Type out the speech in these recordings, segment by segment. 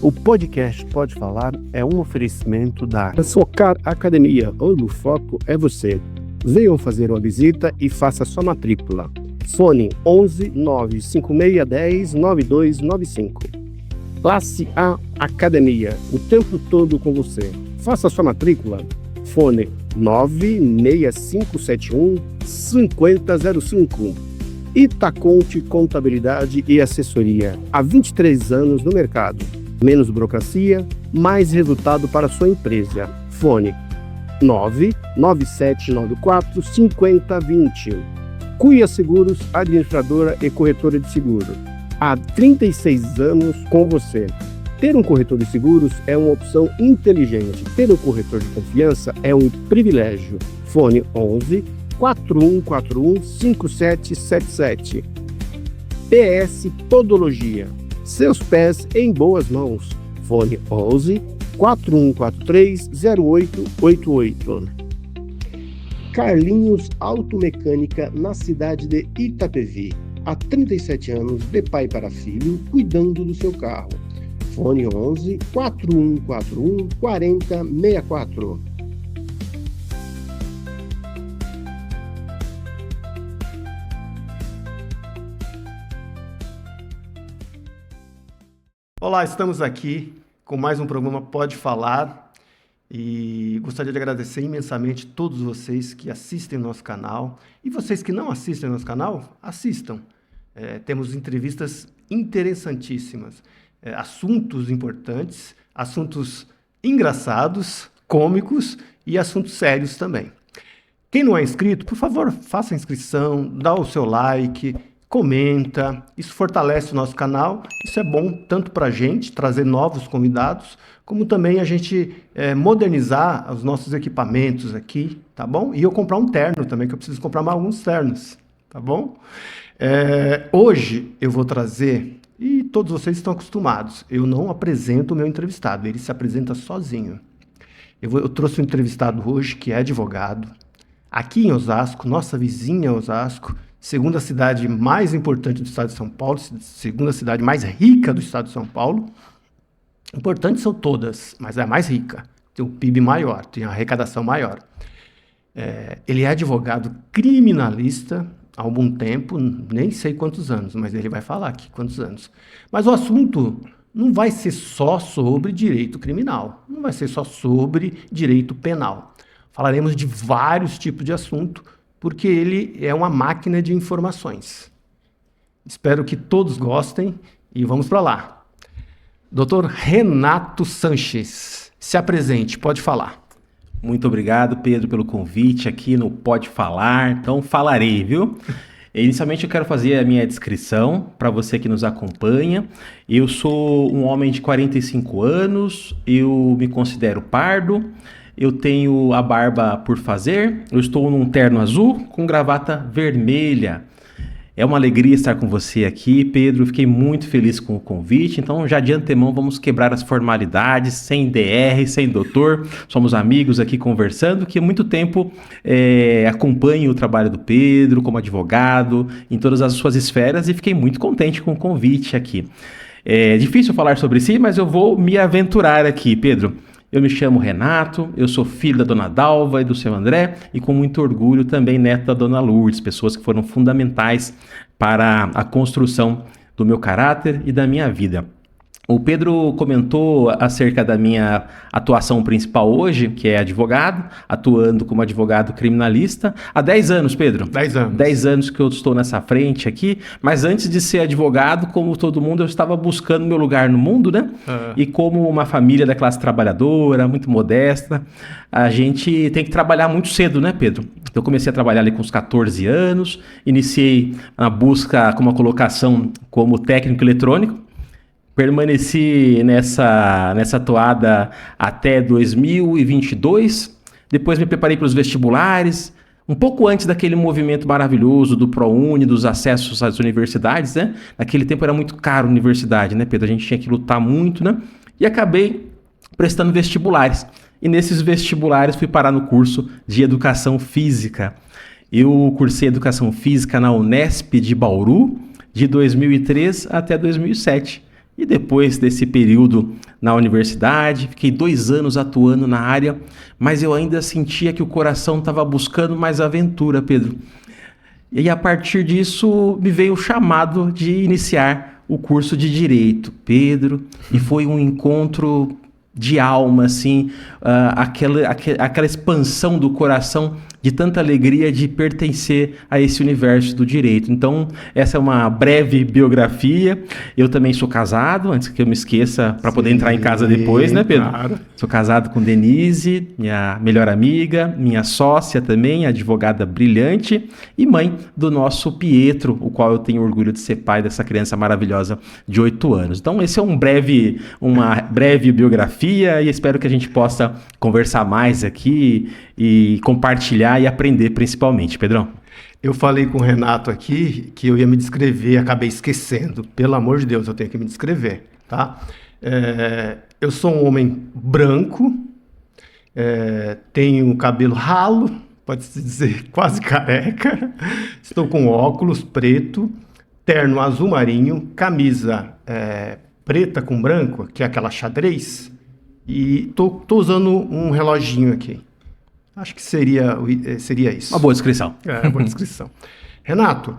O podcast Pode Falar é um oferecimento da Socar Academia, onde o foco é você. Venham fazer uma visita e faça sua matrícula. Fone 11 95610 9295. Classe A Academia, o tempo todo com você. Faça sua matrícula. Fone 96571 5005. Itaconte Contabilidade e Assessoria. Há 23 anos no mercado. Menos burocracia, mais resultado para sua empresa. Fone 99794 5020. Cuia Seguros, administradora e corretora de seguro. Há 36 anos com você. Ter um corretor de seguros é uma opção inteligente. Ter um corretor de confiança é um privilégio. Fone 11 4141 5777. PS Podologia. Seus pés em boas mãos. Fone 11 4143 0888. Carlinhos Automecânica na cidade de Itapevi. Há 37 anos, de pai para filho, cuidando do seu carro. Fone 11 4141 4064. Olá, estamos aqui com mais um programa Pode Falar e gostaria de agradecer imensamente a todos vocês que assistem o nosso canal e vocês que não assistem o nosso canal, assistam. Temos entrevistas interessantíssimas, assuntos importantes, assuntos engraçados, cômicos e assuntos sérios também. Quem não é inscrito, por favor, faça a inscrição, dá o seu like, comenta, isso fortalece o nosso canal, isso é bom tanto para a gente trazer novos convidados, como também a gente modernizar os nossos equipamentos aqui, tá bom? E eu comprar um terno também, que eu preciso comprar mais alguns ternos, tá bom? Hoje eu vou trazer, e todos vocês estão acostumados, eu não apresento o meu entrevistado, ele se apresenta sozinho. Eu trouxe um entrevistado hoje que é advogado, aqui em Osasco, nossa vizinha Osasco, segunda cidade mais importante do estado de São Paulo, segunda cidade mais rica do estado de São Paulo. Importantes são todas, mas é a mais rica. Tem um PIB maior, tem a arrecadação maior. Ele é advogado criminalista há algum tempo, nem sei quantos anos, mas ele vai falar aqui quantos anos. Mas o assunto não vai ser só sobre direito criminal, não vai ser só sobre direito penal. Falaremos de vários tipos de assunto, porque ele é uma máquina de informações. Espero que todos gostem e vamos para lá. Dr. Renato Sanches, se apresente, pode falar. Muito obrigado, Pedro, pelo convite aqui no Pode Falar. Então, falarei, viu? Inicialmente, eu quero fazer a minha descrição para você que nos acompanha. Eu sou um homem de 45 anos, eu me considero pardo. Eu tenho a barba por fazer, eu estou num terno azul com gravata vermelha. É uma alegria estar com você aqui, Pedro. Fiquei muito feliz com o convite. Então, já de antemão, vamos quebrar as formalidades, sem DR, sem doutor. Somos amigos aqui conversando, que há muito tempo acompanho o trabalho do Pedro como advogado, em todas as suas esferas, e fiquei muito contente com o convite aqui. É difícil falar sobre si, mas eu vou me aventurar aqui, Pedro. Eu me chamo Renato, eu sou filho da dona Dalva e do seu André e com muito orgulho também neto da dona Lourdes, pessoas que foram fundamentais para a construção do meu caráter e da minha vida. O Pedro comentou acerca da minha atuação principal hoje, que é advogado, atuando como advogado criminalista. Há 10 anos, Pedro. 10 anos. 10 anos que eu estou nessa frente aqui, mas antes de ser advogado, como todo mundo, eu estava buscando meu lugar no mundo, né? E como uma família da classe trabalhadora, muito modesta, a gente tem que trabalhar muito cedo, né, Pedro? Eu comecei a trabalhar ali com uns 14 anos, iniciei a busca com uma colocação como técnico eletrônico, permaneci nessa toada até 2022, depois me preparei para os vestibulares, um pouco antes daquele movimento maravilhoso do ProUni, dos acessos às universidades, né? Naquele tempo era muito caro a universidade, né, Pedro? A gente tinha que lutar muito, né? E acabei prestando vestibulares. E nesses vestibulares fui parar no curso de Educação Física. Eu cursei Educação Física na Unesp de Bauru, de 2003 até 2007. E depois desse período na universidade, fiquei 2 anos atuando na área, mas eu ainda sentia que o coração estava buscando mais aventura, Pedro. E a partir disso me veio o chamado de iniciar o curso de Direito, Pedro, e foi um encontro de alma, assim, aquela expansão do coração de tanta alegria de pertencer a esse universo do direito. Então, essa é uma breve biografia. Eu também sou casado, antes que eu me esqueça, para poder entrar em casa depois, né, Pedro? Claro. Sou casado com Denise, minha melhor amiga, minha sócia também, advogada brilhante, e mãe do nosso Pietro, o qual eu tenho orgulho de ser pai dessa criança maravilhosa de 8 anos. Então, esse é uma breve biografia, e espero que a gente possa conversar mais aqui e compartilhar e aprender principalmente, Pedrão. Eu falei com o Renato aqui que eu ia me descrever, acabei esquecendo. Pelo amor de Deus, eu tenho que me descrever, tá? Eu sou um homem branco, tenho cabelo ralo, pode-se dizer quase careca, estou com óculos preto, terno azul marinho, camisa preta com branco, que é aquela xadrez, e tô usando um reloginho aqui. Acho que seria isso. Uma boa descrição. Uma boa descrição. Renato,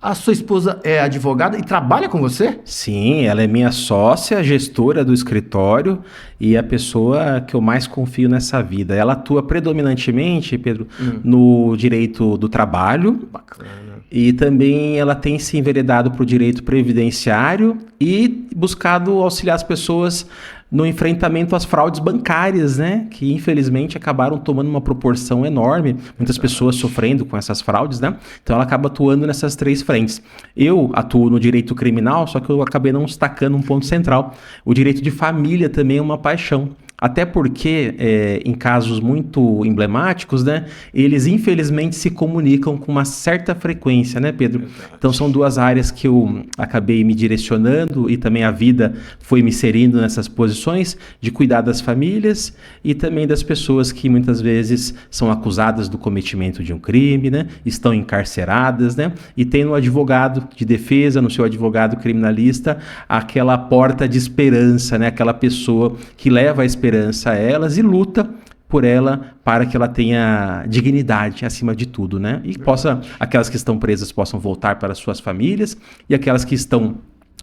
a sua esposa é advogada e trabalha com você? Sim, ela é minha sócia, gestora do escritório e a pessoa que eu mais confio nessa vida. Ela atua predominantemente, Pedro, no direito do trabalho. Bacana. E também ela tem se enveredado para o direito previdenciário e buscado auxiliar as pessoas no enfrentamento às fraudes bancárias, né? Que infelizmente acabaram tomando uma proporção enorme, muitas pessoas sofrendo com essas fraudes, né? Então ela acaba atuando nessas 3 frentes. Eu atuo no direito criminal, só que eu acabei não destacando um ponto central. O direito de família também é uma paixão. Até porque, em casos muito emblemáticos, né, eles infelizmente se comunicam com uma certa frequência, né, Pedro? Verdade. Então são 2 áreas que eu acabei me direcionando e também a vida foi me inserindo nessas posições de cuidar das famílias e também das pessoas que muitas vezes são acusadas do cometimento de um crime, né, estão encarceradas, né, e tem no advogado de defesa, no seu advogado criminalista, aquela porta de esperança, né, aquela pessoa que leva a esperança a elas e luta por ela para que ela tenha dignidade acima de tudo, né? E aquelas que estão presas possam voltar para suas famílias e aquelas que estão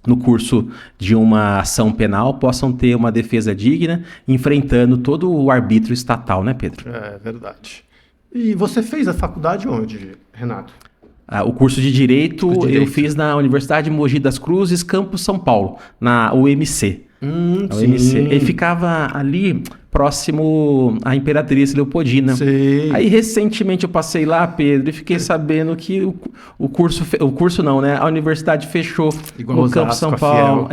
no curso de uma ação penal possam ter uma defesa digna, enfrentando todo o arbítrio estatal, né, Pedro? É verdade. E você fez a faculdade onde, Renato? O curso de Direito eu fiz na Universidade Mogi das Cruzes, campus São Paulo, na UMC. Sim. Ele ficava ali próximo à Imperatriz Leopoldina. Sei. Aí recentemente eu passei lá, Pedro, e fiquei sabendo que o curso não, né? A universidade fechou Igual no campus São Paulo.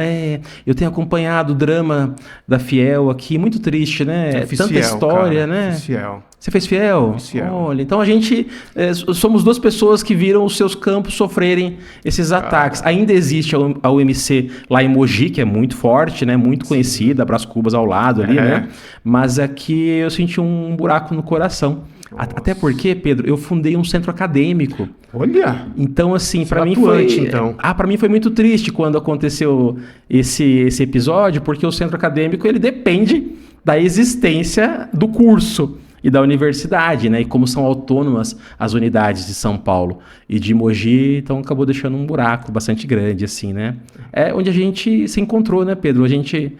Eu tenho acompanhado o drama da Fiel aqui, muito triste, né? Eu fiz Tanta Fiel, história, cara. né? Fiz Fiel. Você fez Fiel? Fiz Fiel. Olha, então a gente somos 2 pessoas que viram os seus campos sofrerem esses ataques. Ainda existe a UMC lá em Mogi, que é muito forte, né? Muito conhecida, Brás Cubas ao lado ali, né? Mas aqui eu senti um buraco no coração. Até porque, Pedro, eu fundei um centro acadêmico. Olha! Então, assim, para mim atuante, foi... então. para mim foi muito triste quando aconteceu esse episódio, porque o centro acadêmico, ele depende da existência do curso e da universidade, né? E como são autônomas as unidades de São Paulo e de Mogi, então acabou deixando um buraco bastante grande, assim, né? É onde a gente se encontrou, né, Pedro? A gente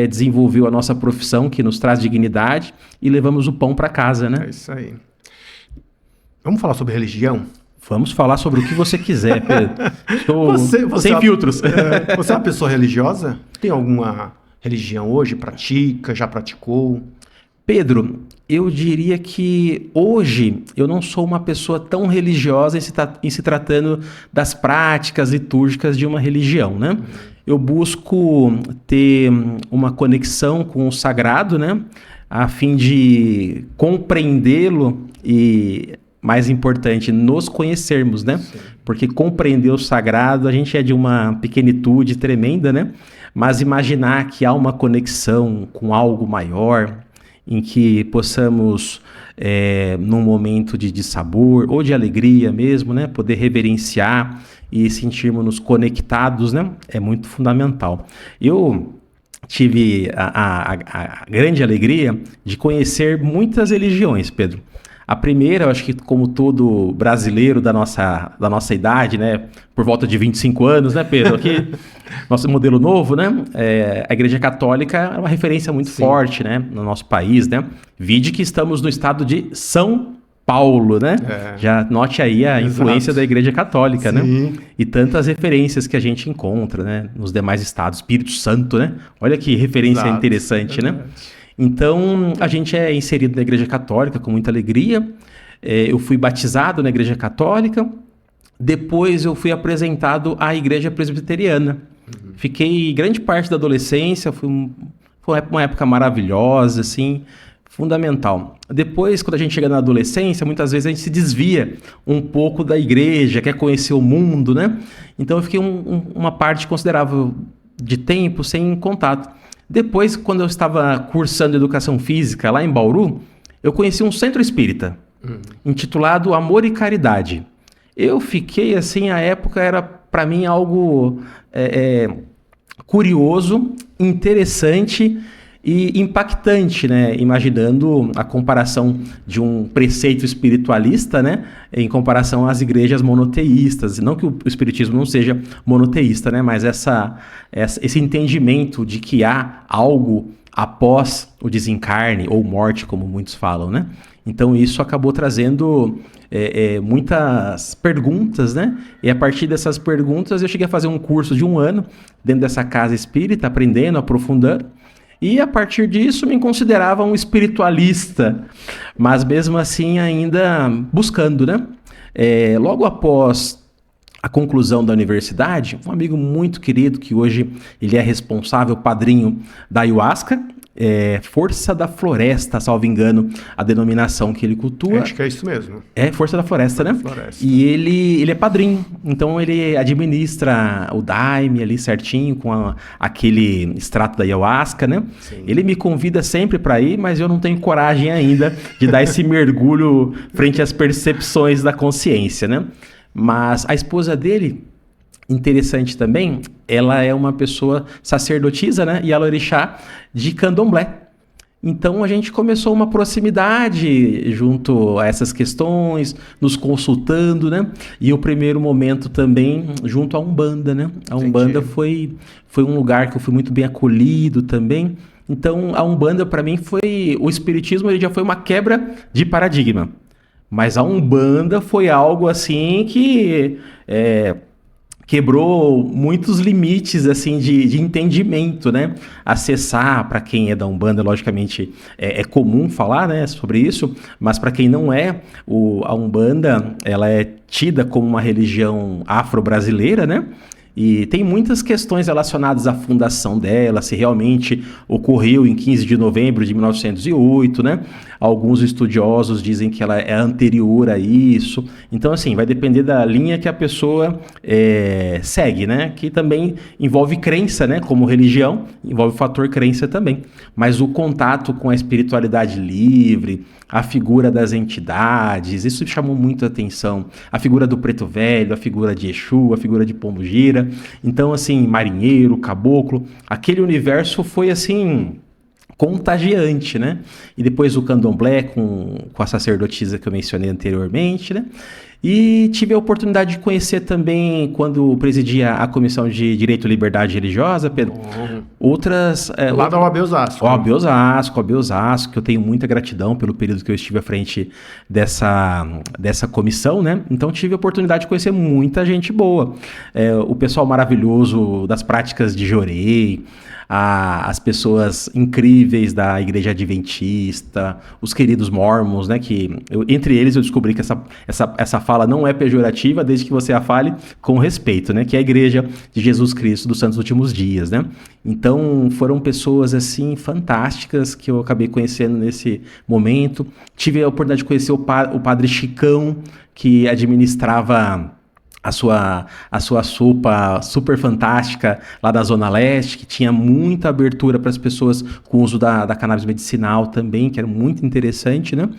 desenvolveu a nossa profissão, que nos traz dignidade, e levamos o pão para casa, né? É isso aí. Vamos falar sobre religião? Vamos falar sobre o que você quiser, Pedro. Estou sem é filtros. Você é uma pessoa religiosa? Tem alguma religião hoje? Pratica? Já praticou? Pedro, eu diria que hoje eu não sou uma pessoa tão religiosa em se tratando das práticas litúrgicas de uma religião, né? Eu busco ter uma conexão com o sagrado, né? A fim de compreendê-lo e, mais importante, nos conhecermos, né? Sim. Porque compreender o sagrado, a gente é de uma pequenitude tremenda, né? Mas imaginar que há uma conexão com algo maior, em que possamos, num momento de dissabor ou de alegria mesmo, né, poder reverenciar e sentirmos-nos conectados, né, é muito fundamental. Eu tive a grande alegria de conhecer muitas religiões, Pedro. A primeira, eu acho que como todo brasileiro da nossa idade, né, por volta de 25 anos, né, Pedro, aqui, nosso modelo novo, né, a Igreja Católica é uma referência muito forte, né, no nosso país, né, vide que estamos no estado de São Paulo, né, já note aí a influência da Igreja Católica, né, e tantas referências que a gente encontra, né, nos demais estados, Espírito Santo, né, olha que referência interessante, né. Então, a gente é inserido na Igreja Católica com muita alegria. Eu fui batizado na Igreja Católica. Depois eu fui apresentado à Igreja Presbiteriana. Fiquei grande parte da adolescência, foi uma época maravilhosa, assim, fundamental. Depois, quando a gente chega na adolescência, muitas vezes a gente se desvia um pouco da igreja, quer conhecer o mundo, né? Então eu fiquei uma parte considerável de tempo sem contato. Depois, quando eu estava cursando Educação Física lá em Bauru, eu conheci um centro espírita, intitulado Amor e Caridade. Eu fiquei, assim, a época era para mim algo curioso, interessante e impactante, né? Imaginando a comparação de um preceito espiritualista, né? Em comparação às igrejas monoteístas. Não que o espiritismo não seja monoteísta, né? Mas esse entendimento de que há algo após o desencarne ou morte, como muitos falam, né? Então isso acabou trazendo muitas perguntas, né? E a partir dessas perguntas eu cheguei a fazer um curso de 1 ano dentro dessa casa espírita, aprendendo, aprofundando. E a partir disso me considerava um espiritualista, mas mesmo assim ainda buscando, né? Logo após a conclusão da universidade, um amigo muito querido, que hoje ele é responsável, padrinho da Ayahuasca, Força da Floresta, salvo engano, a denominação que ele cultua. Acho que é isso mesmo. É Força da Floresta, né? Floresta. E ele é padrinho, então ele administra o daime ali certinho com aquele extrato da Ayahuasca, né? Sim. Ele me convida sempre para ir, mas eu não tenho coragem ainda de dar esse mergulho frente às percepções da consciência, né? Mas a esposa dele, interessante também, ela é uma pessoa sacerdotisa, né? E alorixá de candomblé. Então a gente começou uma proximidade junto a essas questões, nos consultando, né? E o primeiro momento também junto à Umbanda, né? A Umbanda foi um lugar que eu fui muito bem acolhido também. Então a Umbanda para mim o espiritismo ele já foi uma quebra de paradigma. Mas a Umbanda foi algo assim que quebrou muitos limites assim de entendimento, né? Acessar, para quem é da Umbanda, logicamente é comum falar, né, sobre isso, mas para quem não é, a Umbanda ela é tida como uma religião afro-brasileira, né? E tem muitas questões relacionadas à fundação dela, se realmente ocorreu em 15 de novembro de 1908, né? Alguns estudiosos dizem que ela é anterior a isso. Então, assim, vai depender da linha que a pessoa segue, né? Que também envolve crença, né? Como religião, envolve o fator crença também. Mas o contato com a espiritualidade livre, a figura das entidades, isso chamou muito a atenção. A figura do Preto Velho, a figura de Exu, a figura de Pombogira. Então, assim, marinheiro, caboclo, aquele universo foi, assim, contagiante, né? E depois o candomblé com a sacerdotisa que eu mencionei anteriormente, né? E tive a oportunidade de conhecer também, quando presidia a Comissão de Direito e Liberdade Religiosa, Pedro, outras... Lá da OAB Osasco. OAB Osasco, que eu tenho muita gratidão pelo período que eu estive à frente dessa comissão, né? Então tive a oportunidade de conhecer muita gente boa. O pessoal maravilhoso das práticas de Jorei, as pessoas incríveis da Igreja Adventista, os queridos Mormons, né? Entre eles eu descobri que essa fala não é pejorativa, desde que você a fale com respeito, né? Que é a Igreja de Jesus Cristo dos Santos Últimos Dias, né? Então foram pessoas assim fantásticas que eu acabei conhecendo nesse momento. Tive a oportunidade de conhecer o padre Chicão, que administrava a sua sopa super fantástica lá da Zona Leste, que tinha muita abertura para as pessoas com o uso da cannabis medicinal também, que era muito interessante, né?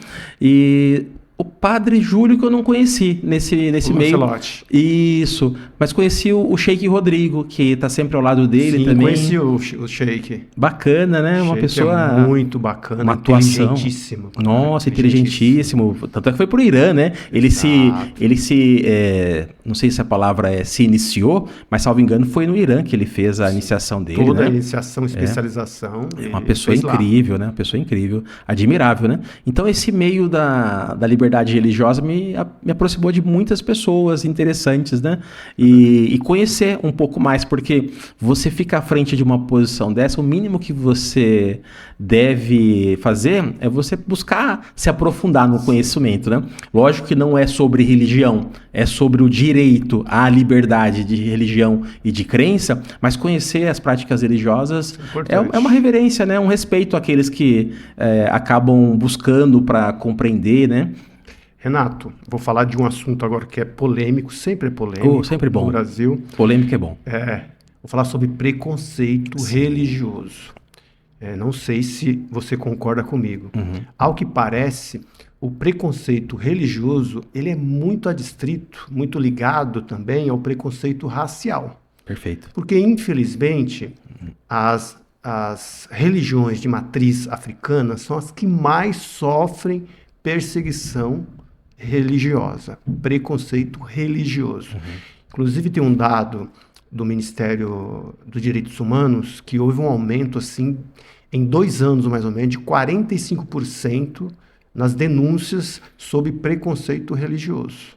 E o Padre Júlio que eu não conheci nesse meio. Lancelotti. Isso, mas conheci o Sheik Rodrigo, que tá sempre ao lado dele. Sim, também. Conheci o Sheik. Bacana, né? Uma Sheik pessoa... é muito bacana, uma atuação. inteligentíssimo. Nossa, inteligentíssimo. Tanto é que foi pro Irã, né? Ele se não sei se a palavra se iniciou, mas salvo engano foi no Irã que ele fez a iniciação dele, Toda né? a iniciação, especialização. É uma pessoa incrível, né? Uma pessoa incrível, admirável, né? Então esse meio da liberdade religiosa me aproximou de muitas pessoas interessantes, né? E conhecer um pouco mais, porque você fica à frente de uma posição dessa, o mínimo que você deve fazer é você buscar se aprofundar no conhecimento, né? Lógico que não é sobre religião, é sobre o direito à liberdade de religião e de crença, mas conhecer as práticas religiosas é uma reverência, né? Um respeito àqueles que acabam buscando para compreender, né? Renato, vou falar de um assunto agora que é polêmico, sempre é polêmico sempre bom. no Brasil. Polêmica é bom. Vou falar sobre preconceito religioso. Não sei se você concorda comigo. Ao que parece, o preconceito religioso ele é muito adstrito, muito ligado também ao preconceito racial. Perfeito. Porque, infelizmente, as religiões de matriz africana são as que mais sofrem perseguição religiosa, preconceito religioso. Inclusive, tem um dado do Ministério dos Direitos Humanos que houve um aumento, assim, em 2 anos, mais ou menos, de 45% nas denúncias sobre preconceito religioso.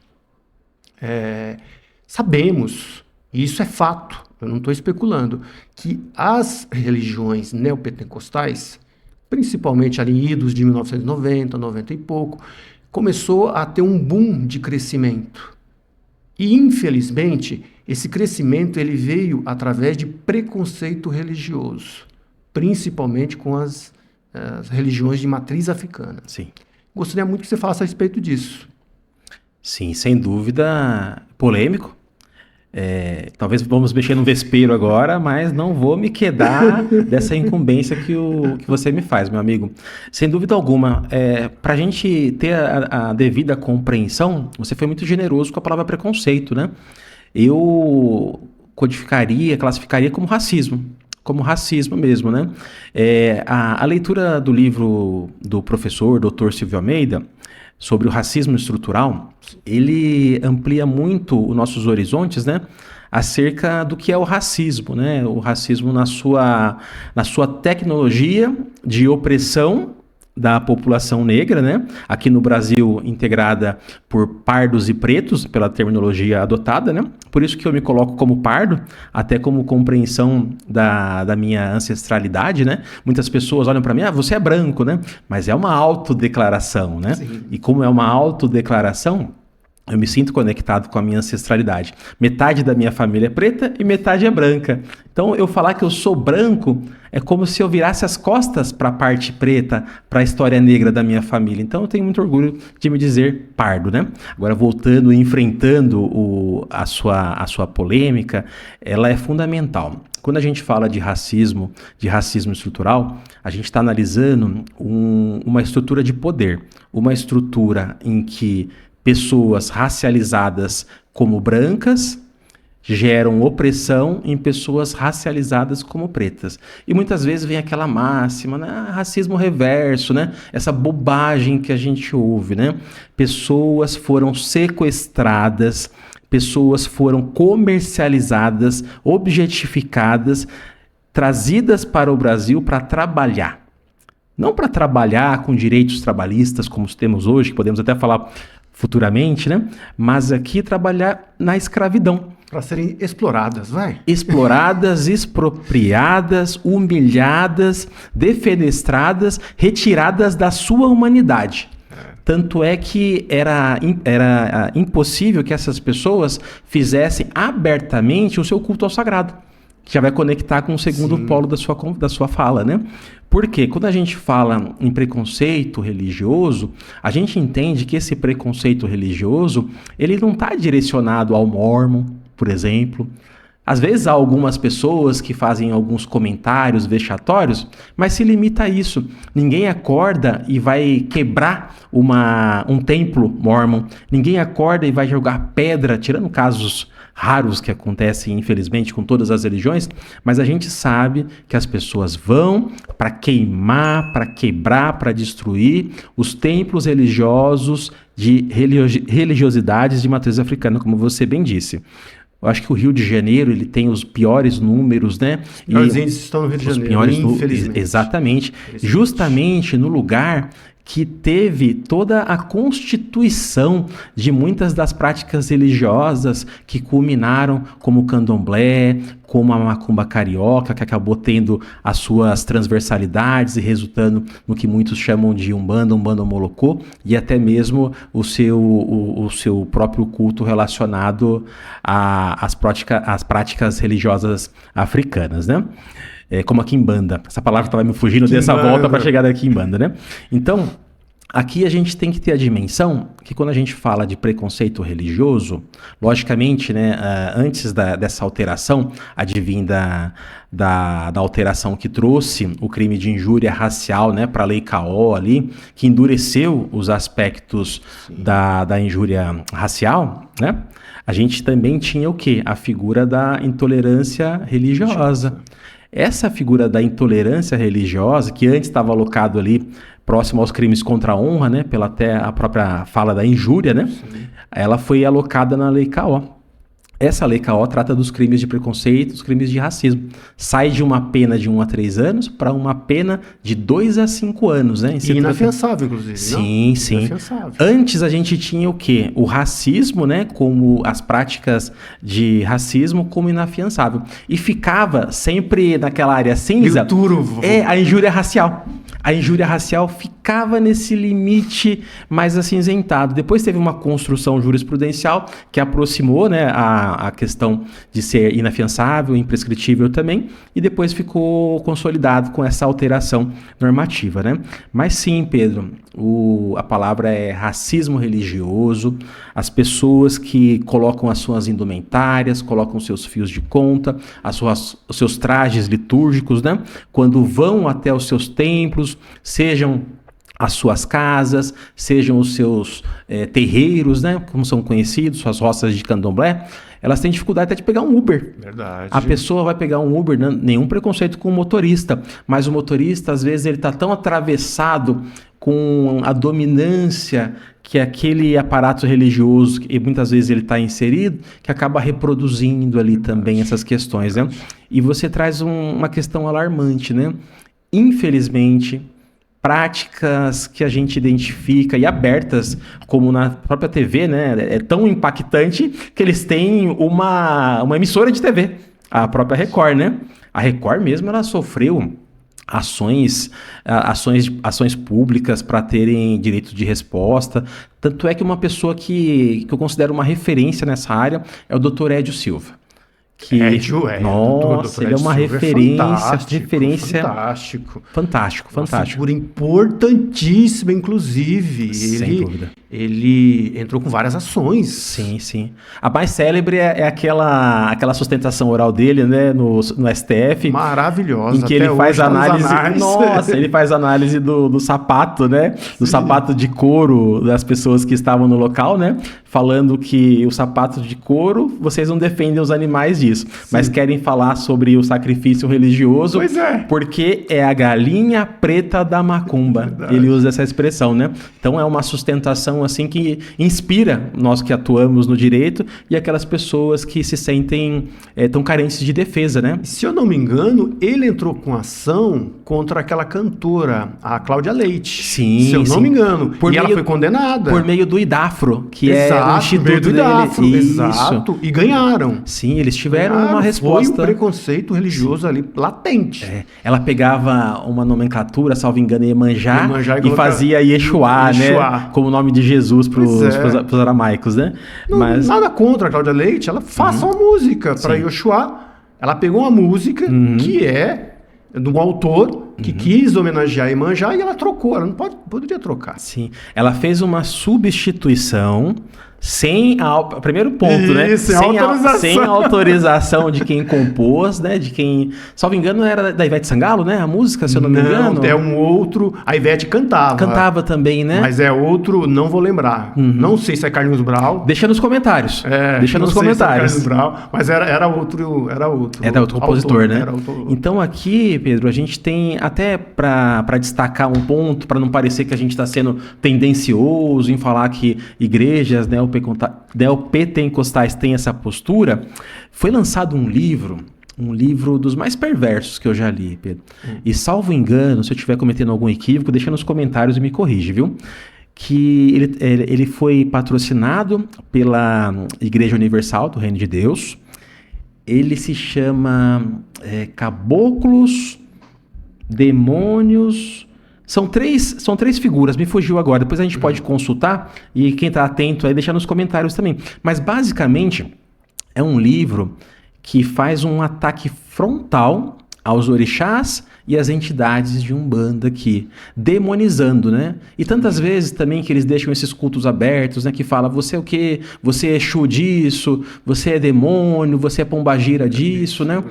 Sabemos, e isso é fato, eu não estou especulando, que as religiões neopentecostais, principalmente ali em idos de 1990, 90 e pouco, começou a ter um boom de crescimento. E, infelizmente, esse crescimento ele veio através de preconceito religioso, principalmente com as religiões de matriz africana. Sim. Gostaria muito que você falasse a respeito disso. Sim, sem dúvida, polêmico. Talvez vamos mexer no vespeiro agora, mas não vou me quedar dessa incumbência que você me faz, meu amigo. Sem dúvida alguma, para a gente ter a devida compreensão, você foi muito generoso com a palavra preconceito, né? Eu classificaria como racismo mesmo, né? A leitura do livro do professor Dr. Silvio Almeida sobre o racismo estrutural, ele amplia muito os nossos horizontes, né? Acerca do que é o racismo, né? O racismo na sua tecnologia de opressão da população negra, né? Aqui no Brasil, integrada por pardos e pretos, pela terminologia adotada, né? Por isso que eu me coloco como pardo, até como compreensão da minha ancestralidade, né? Muitas pessoas olham para mim, você é branco, né? Mas é uma autodeclaração, né? Sim. E como é uma autodeclaração, eu me sinto conectado com a minha ancestralidade. Metade da minha família é preta e metade é branca. Então, eu falar que eu sou branco é como se eu virasse as costas para a parte preta, para a história negra da minha família. Então, eu tenho muito orgulho de me dizer pardo, né? Agora, voltando e enfrentando a sua polêmica, ela é fundamental. Quando a gente fala de racismo estrutural, a gente está analisando uma estrutura de poder, uma estrutura em que pessoas racializadas como brancas geram opressão em pessoas racializadas como pretas. E muitas vezes vem aquela máxima, né? Racismo reverso, né? Essa bobagem que a gente ouve, né? Pessoas foram sequestradas, pessoas foram comercializadas, objetificadas, trazidas para o Brasil para trabalhar. Não para trabalhar com direitos trabalhistas como temos hoje, que podemos até falar futuramente, né? Mas aqui trabalhar na escravidão. Para serem exploradas, vai? Exploradas, expropriadas, humilhadas, defenestradas, retiradas da sua humanidade. Tanto é que era impossível que essas pessoas fizessem abertamente o seu culto ao sagrado. que já vai conectar com o segundo polo da sua fala, né? Porque quando a gente fala em preconceito religioso, a gente entende que esse preconceito religioso, ele não está direcionado ao mórmon, por exemplo. Às vezes há algumas pessoas que fazem alguns comentários vexatórios, mas se limita a isso. Ninguém acorda e vai quebrar um templo mórmon. Ninguém acorda e vai jogar pedra, tirando casos raros que acontecem, infelizmente, com todas as religiões, mas a gente sabe que as pessoas vão para queimar, para quebrar, para destruir os templos religiosos de religiosidades de matriz africana, como você bem disse. Eu acho que o Rio de Janeiro ele tem os piores números, né? Os piores índices estão no Rio de Janeiro, infelizmente. Exatamente. Justamente no lugar que teve toda a constituição de muitas das práticas religiosas que culminaram como o candomblé, como a macumba carioca, que acabou tendo as suas transversalidades e resultando no que muitos chamam de umbanda molocô, e até mesmo o seu próprio culto relacionado às práticas religiosas africanas, né? Como a quimbanda. Essa palavra estava me fugindo dessa volta para chegar da quimbanda, né? Então, aqui a gente tem que ter a dimensão que quando a gente fala de preconceito religioso, logicamente, né, antes dessa alteração, advinda da alteração que trouxe o crime de injúria racial, né, para a Lei K.O. ali, que endureceu os aspectos da injúria racial, né? A gente também tinha o quê? A figura da intolerância religiosa. Essa figura da intolerância religiosa, que antes estava alocado ali próximo aos crimes contra a honra, né, pela até a própria fala da injúria, né, ela foi alocada na Lei K.O. Essa Lei K.O. trata dos crimes de preconceito, dos crimes de racismo. Sai de uma pena de 1 a 3 anos para uma pena de 2 a 5 anos, né? E inafiançável, inclusive. Sim, não? Sim. Antes a gente tinha o quê? O racismo, né? Como as práticas de racismo como inafiançável. E ficava sempre naquela área cinza. A injúria racial. A injúria racial ficava nesse limite mais acinzentado. Depois teve uma construção jurisprudencial que aproximou, né, a questão de ser inafiançável, imprescritível também, e depois ficou consolidado com essa alteração normativa, né? Mas sim, Pedro, a palavra é racismo religioso. As pessoas que colocam as suas indumentárias, colocam seus fios de conta, os seus trajes litúrgicos, né? Quando vão até os seus templos, sejam as suas casas, sejam os seus terreiros, né, como são conhecidos, suas roças de candomblé, elas têm dificuldade até de pegar um Uber. Verdade. A pessoa vai pegar um Uber, nenhum preconceito com o motorista, mas o motorista, às vezes, ele está tão atravessado com a dominância que aquele aparato religioso, e muitas vezes ele está inserido, que acaba reproduzindo ali também essas questões, né? E você traz uma questão alarmante, né? Infelizmente, práticas que a gente identifica e abertas, como na própria TV, né? É tão impactante que eles têm uma emissora de TV, a própria Record, né? A Record mesmo, ela sofreu ações públicas para terem direito de resposta. Tanto é que uma pessoa que eu considero uma referência nessa área é o Dr. Édio Silva. Nossa, ele é uma referência. Fantástico. Uma figura importantíssima, inclusive. Sem dúvida. Ele entrou com várias ações. Sim. A mais célebre é aquela sustentação oral dele, né, no STF. Maravilhosa. Em que ele faz análise. Nossa, ele faz análise do sapato, né? Do sapato de couro das pessoas que estavam no local, né? Falando que o sapato de couro, vocês não defendem os animais disso, mas querem falar sobre o sacrifício religioso. Pois é. Porque é a galinha preta da macumba. Verdade. Ele usa essa expressão, né? Então é uma sustentação assim que inspira nós que atuamos no direito e aquelas pessoas que se sentem tão carentes de defesa, né? Se eu não me engano, ele entrou com ação contra aquela cantora, a Cláudia Leite. Sim. Se eu não me engano. Ela foi condenada. Por meio do IDAFRO, que é o instituto dele. Exato. E ganharam. Sim, eles tiveram uma resposta. Foi um preconceito religioso ali latente. Ela pegava uma nomenclatura, salvo engano, Iemanjá e fazia Yeshua, né? Como o nome de Jesus para os aramaicos, né? Nada contra a Cláudia Leite, ela faça uma música para Yeshua, Ela pegou uma música que é de um autor que quis homenagear Iemanjá e ela trocou. Ela não poderia trocar. Sim. Ela fez uma substituição sem primeiro ponto, né? Isso, Sem autorização de quem compôs, né? De quem, salvo engano, era da Ivete Sangalo, né? A música, se eu não me engano. É um outro. A Ivete cantava. Cantava também, né? Mas é outro, não vou lembrar. Não sei se é Carlinhos Brau. Deixa nos comentários. Deixa nos comentários. Se é Carlinhos Brau, mas era outro. Era outro compositor, autor, né? Era outro. Então aqui, Pedro, a gente tem até para destacar um ponto, para não parecer que a gente está sendo tendencioso em falar que igrejas, né? Neopentecostais têm essa postura. Foi lançado um livro dos mais perversos que eu já li, Pedro. E salvo engano, se eu estiver cometendo algum equívoco, deixa nos comentários e me corrige, viu? Que ele foi patrocinado pela Igreja Universal do Reino de Deus. Ele se chama Caboclos, Demônios... São três figuras, me fugiu agora, depois a gente pode consultar e quem está atento aí deixar nos comentários também. Mas basicamente é um livro que faz um ataque frontal aos orixás e às entidades de Umbanda aqui, demonizando, né? E tantas vezes também que eles deixam esses cultos abertos, né? Que fala, você é o quê? Você é Exu disso, você é demônio, você é pombagira disso, né?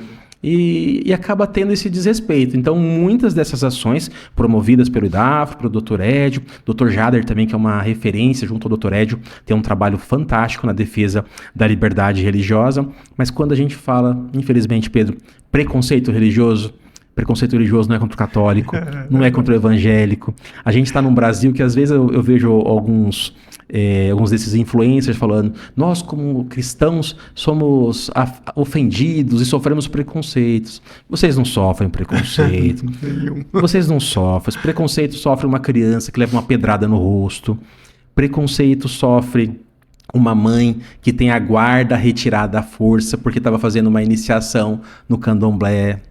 E acaba tendo esse desrespeito. Então, muitas dessas ações promovidas pelo IDAFRO, pelo Dr. Édio, Dr. Jader também, que é uma referência junto ao Dr. Édio, tem um trabalho fantástico na defesa da liberdade religiosa. Mas quando a gente fala, infelizmente, Pedro, preconceito religioso não é contra o católico, não é contra o evangélico. A gente está num Brasil que às vezes eu vejo alguns desses influencers falando, nós como cristãos somos ofendidos e sofremos preconceitos. Vocês não sofrem preconceito. Vocês não sofrem. Preconceito sofre uma criança que leva uma pedrada no rosto. Preconceito sofre uma mãe que tem a guarda retirada à força porque estava fazendo uma iniciação no candomblé.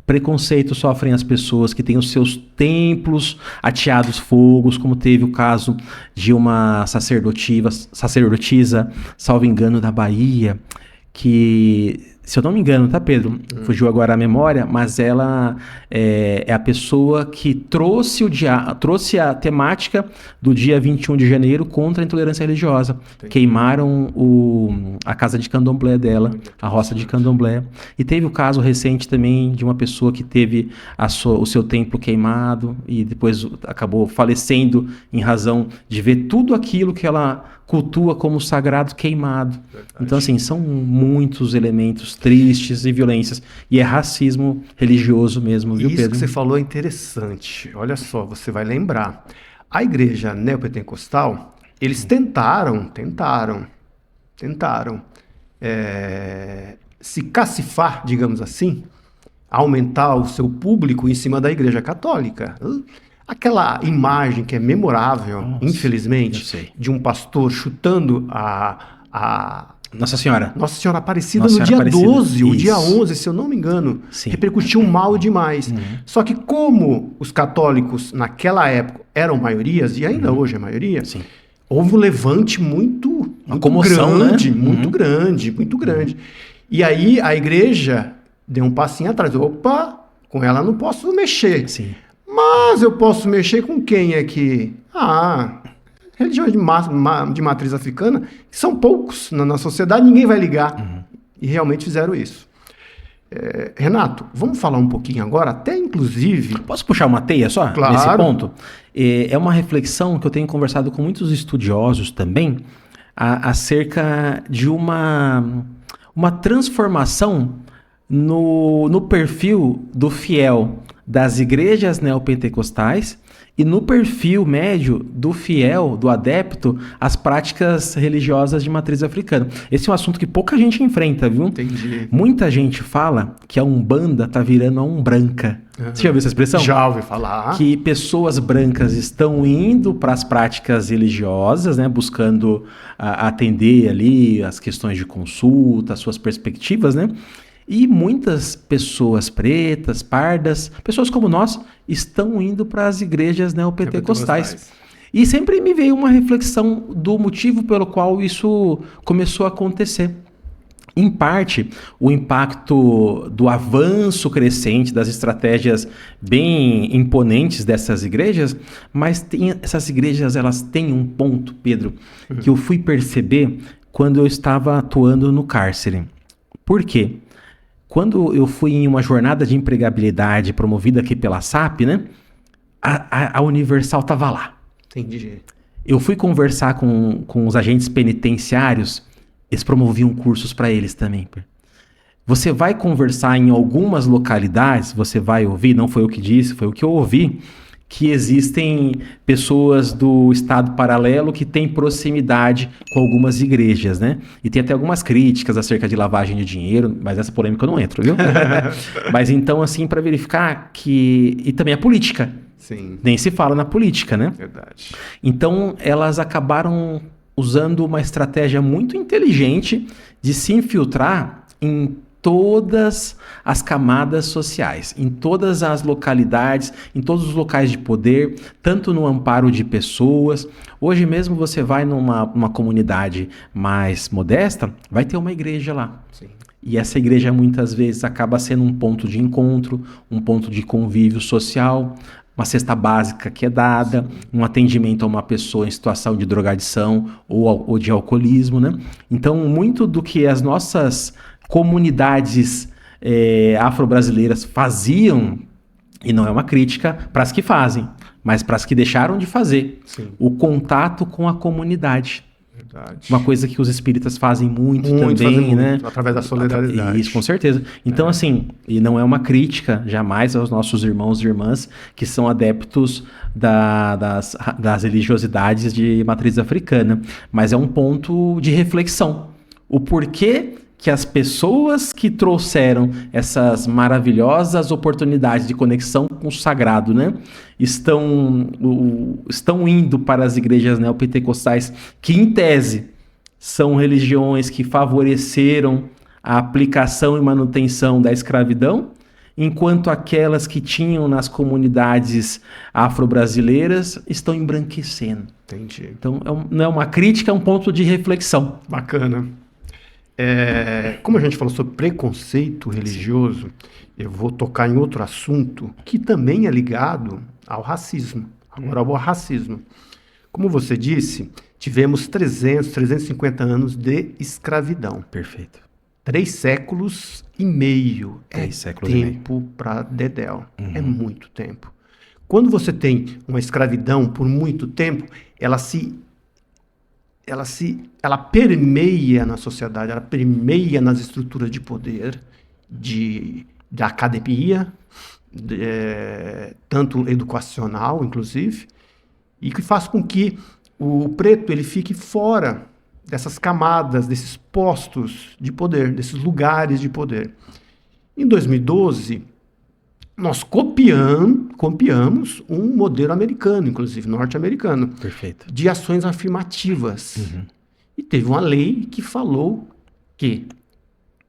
Preconceito sofrem as pessoas que têm os seus templos ateados fogos, como teve o caso de uma sacerdotisa, salvo engano, da Bahia, que, se eu não me engano, tá, Pedro? Fugiu agora a memória, mas ela é a pessoa que trouxe a temática do dia 21 de janeiro contra a intolerância religiosa. Entendi. Queimaram a casa de candomblé dela, a roça de candomblé. E teve o caso recente também de uma pessoa que teve o seu templo queimado e depois acabou falecendo em razão de ver tudo aquilo que ela cultua como sagrado queimado. Verdade. Então, assim, são muitos elementos tristes e violências. E é racismo religioso mesmo, viu, Pedro? Isso que você falou é interessante. Olha só, você vai lembrar. A igreja neopentecostal, eles tentaram se cacifar, digamos assim, aumentar o seu público em cima da igreja católica. Aquela imagem que é memorável, nossa, infelizmente, de um pastor chutando a Nossa Senhora Aparecida no dia 12, o dia 11, se eu não me engano, repercutiu mal demais. Só que como os católicos naquela época eram maiorias, e ainda hoje é maioria, houve um levante muito comoção, grande, né? muito grande. E aí a igreja deu um passinho atrás. Opa, com ela não posso mexer. Sim. Mas eu posso mexer com quem aqui? Religiões de matriz africana, que são poucos na sociedade, ninguém vai ligar. E realmente fizeram isso. Renato, vamos falar um pouquinho agora, até inclusive... Posso puxar uma teia só? Claro. Nesse ponto? É uma reflexão que eu tenho conversado com muitos estudiosos também, acerca de uma transformação no perfil do fiel das igrejas neopentecostais e no perfil médio do fiel, do adepto, às práticas religiosas de matriz africana. Esse é um assunto que pouca gente enfrenta, viu? Entendi. Muita gente fala que a Umbanda tá virando a Umbranca. Você já ouviu essa expressão? Já ouvi falar. Que pessoas brancas estão indo para as práticas religiosas, né, buscando atender ali as questões de consulta, as suas perspectivas, né? E muitas pessoas pretas, pardas, pessoas como nós, estão indo para as igrejas neopentecostais. E sempre me veio uma reflexão do motivo pelo qual isso começou a acontecer. em parte, o impacto do avanço crescente das estratégias bem imponentes dessas igrejas, mas essas igrejas elas têm um ponto, Pedro, que eu fui perceber quando eu estava atuando no cárcere. Por quê? Quando eu fui em uma jornada de empregabilidade promovida aqui pela SAP, né, a Universal estava lá. Entendi. Eu fui conversar com os agentes penitenciários, eles promoviam cursos para eles também. Você vai conversar em algumas localidades, você vai ouvir, não foi eu que disse, foi o que eu ouvi, que existem pessoas do estado paralelo que têm proximidade com algumas igrejas, né? E tem até algumas críticas acerca de lavagem de dinheiro, mas essa polêmica eu não entro, viu? Mas então, assim, para verificar que... E também a política. Sim. Nem se fala na política, né? Verdade. Então, elas acabaram usando uma estratégia muito inteligente de se infiltrar em todas as camadas sociais, em todas as localidades, em todos os locais de poder, tanto no amparo de pessoas. Hoje mesmo você vai numa comunidade mais modesta, vai ter uma igreja lá. Sim. E essa igreja muitas vezes acaba sendo um ponto de encontro, um ponto de convívio social, uma cesta básica que é dada, um atendimento a uma pessoa em situação de drogadição ou de alcoolismo, né? Então, muito do que as nossas comunidades afro-brasileiras faziam, e não é uma crítica para as que fazem, mas para as que deixaram de fazer, Sim. o contato com a comunidade. Verdade. Uma coisa que os espíritas fazem muito também, fazem né? muito, através da solidariedade. Isso, com certeza. Então, assim, e não é uma crítica jamais aos nossos irmãos e irmãs que são adeptos das religiosidades de matriz africana, mas é um ponto de reflexão. O porquê que as pessoas que trouxeram essas maravilhosas oportunidades de conexão com o sagrado, né, estão indo para as igrejas neopentecostais, que em tese são religiões que favoreceram a aplicação e manutenção da escravidão, enquanto aquelas que tinham nas comunidades afro-brasileiras estão embranquecendo. Entendi. Então, não é uma crítica, é um ponto de reflexão. Bacana. Como a gente falou sobre preconceito religioso, eu vou tocar em outro assunto que também é ligado ao racismo. Agora, ao racismo. Como você disse, tivemos 350 anos de escravidão. Perfeito. 3 séculos e meio. 3 séculos e meio. Tempo para dedéu. É muito tempo. Quando você tem uma escravidão por muito tempo, ela permeia na sociedade, ela permeia nas estruturas de poder, da academia, tanto educacional, inclusive, e que faz com que o preto ele fique fora dessas camadas, desses postos de poder, desses lugares de poder. Em 2012, nós copiamos um modelo americano, inclusive norte-americano, Perfeito. de ações afirmativas. E teve uma lei que falou que,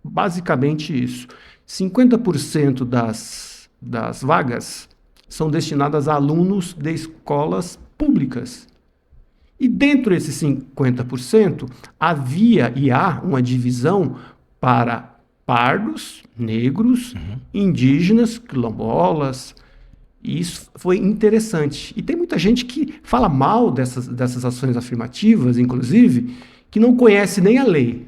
basicamente isso, 50% das vagas são destinadas a alunos de escolas públicas. E dentro desses 50%, havia e há uma divisão para pardos, negros, indígenas, quilombolas. E isso foi interessante. E tem muita gente que fala mal dessas ações afirmativas, inclusive, que não conhece nem a lei.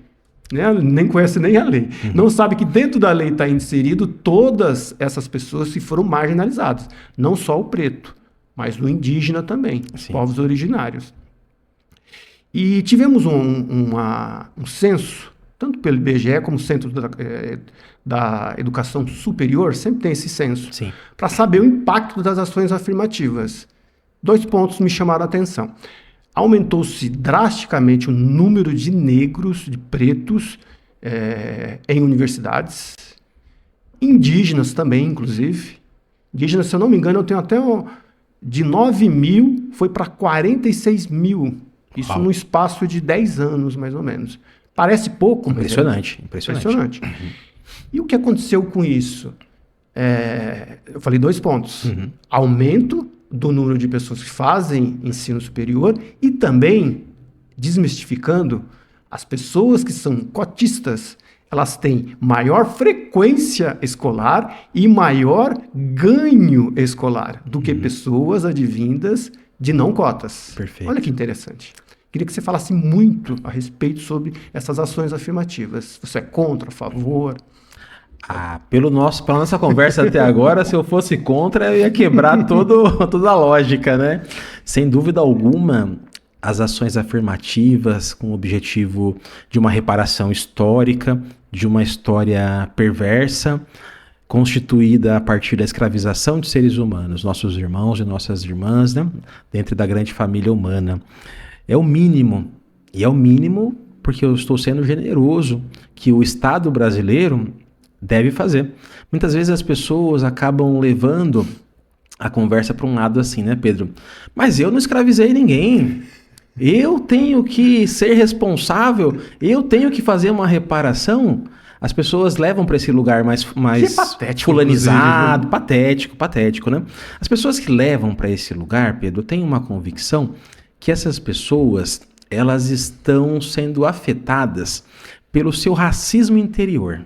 Né? Nem conhece nem a lei. Não sabe que dentro da lei está inserido todas essas pessoas que foram marginalizadas. Não só o preto, mas o indígena também, os povos originários. E tivemos um censo, tanto pelo IBGE como Centro da Educação Superior, sempre tem esse censo, para saber o impacto das ações afirmativas. 2 pontos me chamaram a atenção. Aumentou-se drasticamente o número de negros, de pretos, em universidades, indígenas também, inclusive. Indígenas, se eu não me engano, eu tenho até de 9 mil, foi para 46 mil. Isso num espaço de 10 anos, mais ou menos. Parece pouco, mas impressionante. E o que aconteceu com isso? Eu falei 2 pontos. Aumento do número de pessoas que fazem ensino superior e também, desmistificando, as pessoas que são cotistas, elas têm maior frequência escolar e maior ganho escolar do que pessoas advindas de não cotas. Perfeito. Olha que interessante. Queria que você falasse muito a respeito sobre essas ações afirmativas. Você é contra, a favor? Pela nossa conversa até agora, se eu fosse contra, eu ia quebrar toda a lógica, né? Sem dúvida alguma, as ações afirmativas com o objetivo de uma reparação histórica, de uma história perversa, constituída a partir da escravização de seres humanos, nossos irmãos e nossas irmãs, né? Dentro da grande família humana. É o mínimo, e é o mínimo porque eu estou sendo generoso, que o Estado brasileiro deve fazer. Muitas vezes as pessoas acabam levando a conversa para um lado assim, né, Pedro? Mas eu não escravizei ninguém. Eu tenho que ser responsável, eu tenho que fazer uma reparação. As pessoas levam para esse lugar mais patético, fulanizado, patético, né? As pessoas que levam para esse lugar, Pedro, têm uma convicção que essas pessoas, elas estão sendo afetadas pelo seu racismo interior.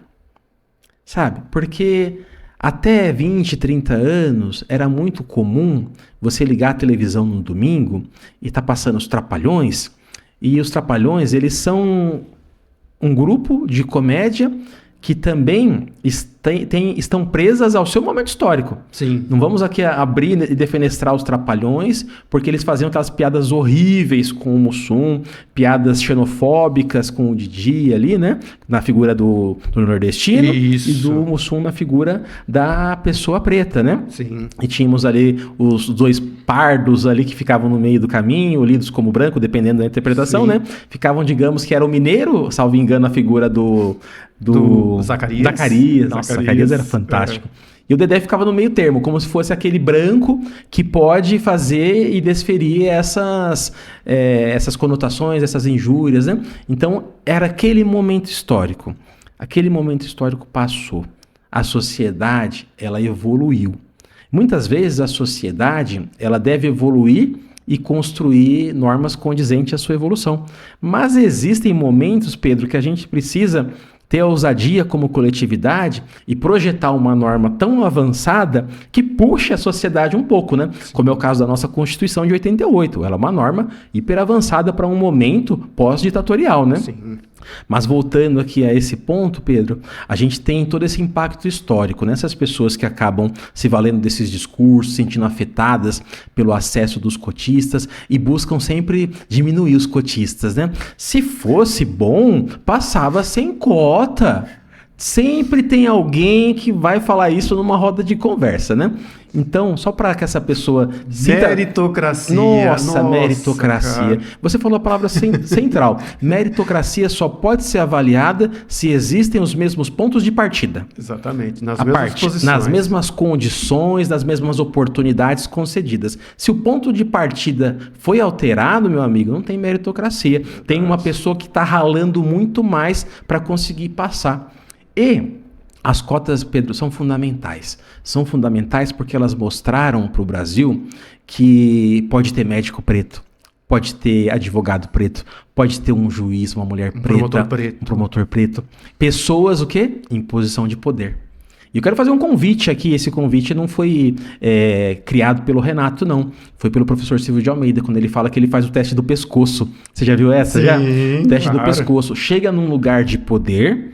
Sabe? Porque até 20, 30 anos era muito comum você ligar a televisão no domingo e tá passando os Trapalhões, e os Trapalhões, eles são um grupo de comédia que também estão presas ao seu momento histórico. Sim. Não vamos aqui abrir e defenestrar os Trapalhões, porque eles faziam aquelas piadas horríveis com o Mussum, piadas xenofóbicas com o Didi ali, né? Na figura do nordestino. Isso. E do Mussum na figura da pessoa preta, né? Sim. E tínhamos ali os dois pardos ali que ficavam no meio do caminho, lidos como branco, dependendo da interpretação, Sim. né? Ficavam, digamos, que era o mineiro, salvo engano, a figura do Zacarias. Nossa, Zacarias era fantástico. E o Dedé ficava no meio termo, como se fosse aquele branco que pode fazer e desferir essas conotações, essas injúrias, né? Então, era aquele momento histórico. Aquele momento histórico passou. A sociedade, ela evoluiu. Muitas vezes a sociedade, ela deve evoluir e construir normas condizentes à sua evolução. Mas existem momentos, Pedro, que a gente precisa ter a ousadia como coletividade e projetar uma norma tão avançada que puxe a sociedade um pouco, né? Como é o caso da nossa Constituição de 88. Ela é uma norma hiper avançada para um momento pós-ditatorial, né? Sim. Mas voltando aqui a esse ponto, Pedro, a gente tem todo esse impacto histórico, né? Essas pessoas que acabam se valendo desses discursos, se sentindo afetadas pelo acesso dos cotistas e buscam sempre diminuir os cotistas, né? Se fosse bom, passava sem cota. Sempre tem alguém que vai falar isso numa roda de conversa, né? Então, só para que essa pessoa... Meritocracia. Nossa, meritocracia. Cara. Você falou a palavra central. Meritocracia só pode ser avaliada se existem os mesmos pontos de partida. Exatamente. Nas mesmas condições, nas mesmas oportunidades concedidas. Se o ponto de partida foi alterado, meu amigo, não tem meritocracia. Tem uma pessoa que está ralando muito mais para conseguir passar. E as cotas, Pedro, são fundamentais. São fundamentais porque elas mostraram para o Brasil que pode ter médico preto, pode ter advogado preto, pode ter um juiz, uma mulher preta, um promotor preto. Pessoas, o quê? Em posição de poder. E eu quero fazer um convite aqui. Esse convite não foi criado pelo Renato, não. Foi pelo professor Silvio de Almeida, quando ele fala que ele faz o teste do pescoço. Você já viu essa? Sim, já? O teste do claro. pescoço. Chega num lugar de poder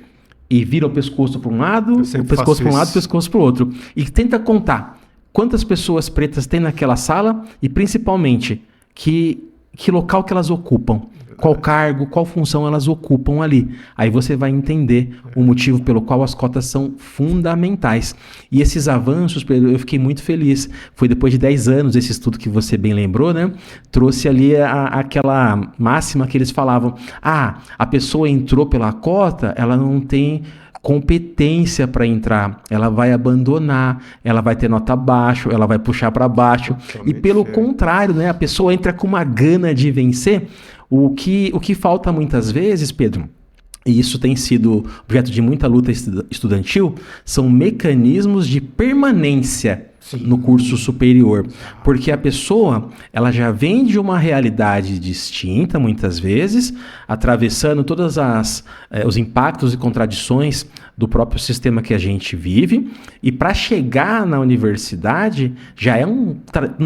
e vira o pescoço para um lado, o pescoço para um lado, o pescoço para o outro. E tenta contar quantas pessoas pretas tem naquela sala e, principalmente, que local que elas ocupam. Qual cargo, qual função elas ocupam ali. Aí você vai entender o motivo pelo qual as cotas são fundamentais. E esses avanços, Pedro, eu fiquei muito feliz. Foi depois de 10 anos, esse estudo que você bem lembrou, né? Trouxe ali aquela máxima que eles falavam. A pessoa entrou pela cota, ela não tem competência para entrar, ela vai abandonar, ela vai ter nota baixa, ela vai puxar para baixo. E pelo contrário, né? A pessoa entra com uma gana de vencer. O que falta muitas vezes, Pedro, e isso tem sido objeto de muita luta estudantil, são mecanismos de permanência no curso superior, porque a pessoa ela já vem de uma realidade distinta, muitas vezes, atravessando todas os impactos e contradições do próprio sistema que a gente vive, e para chegar na universidade já é um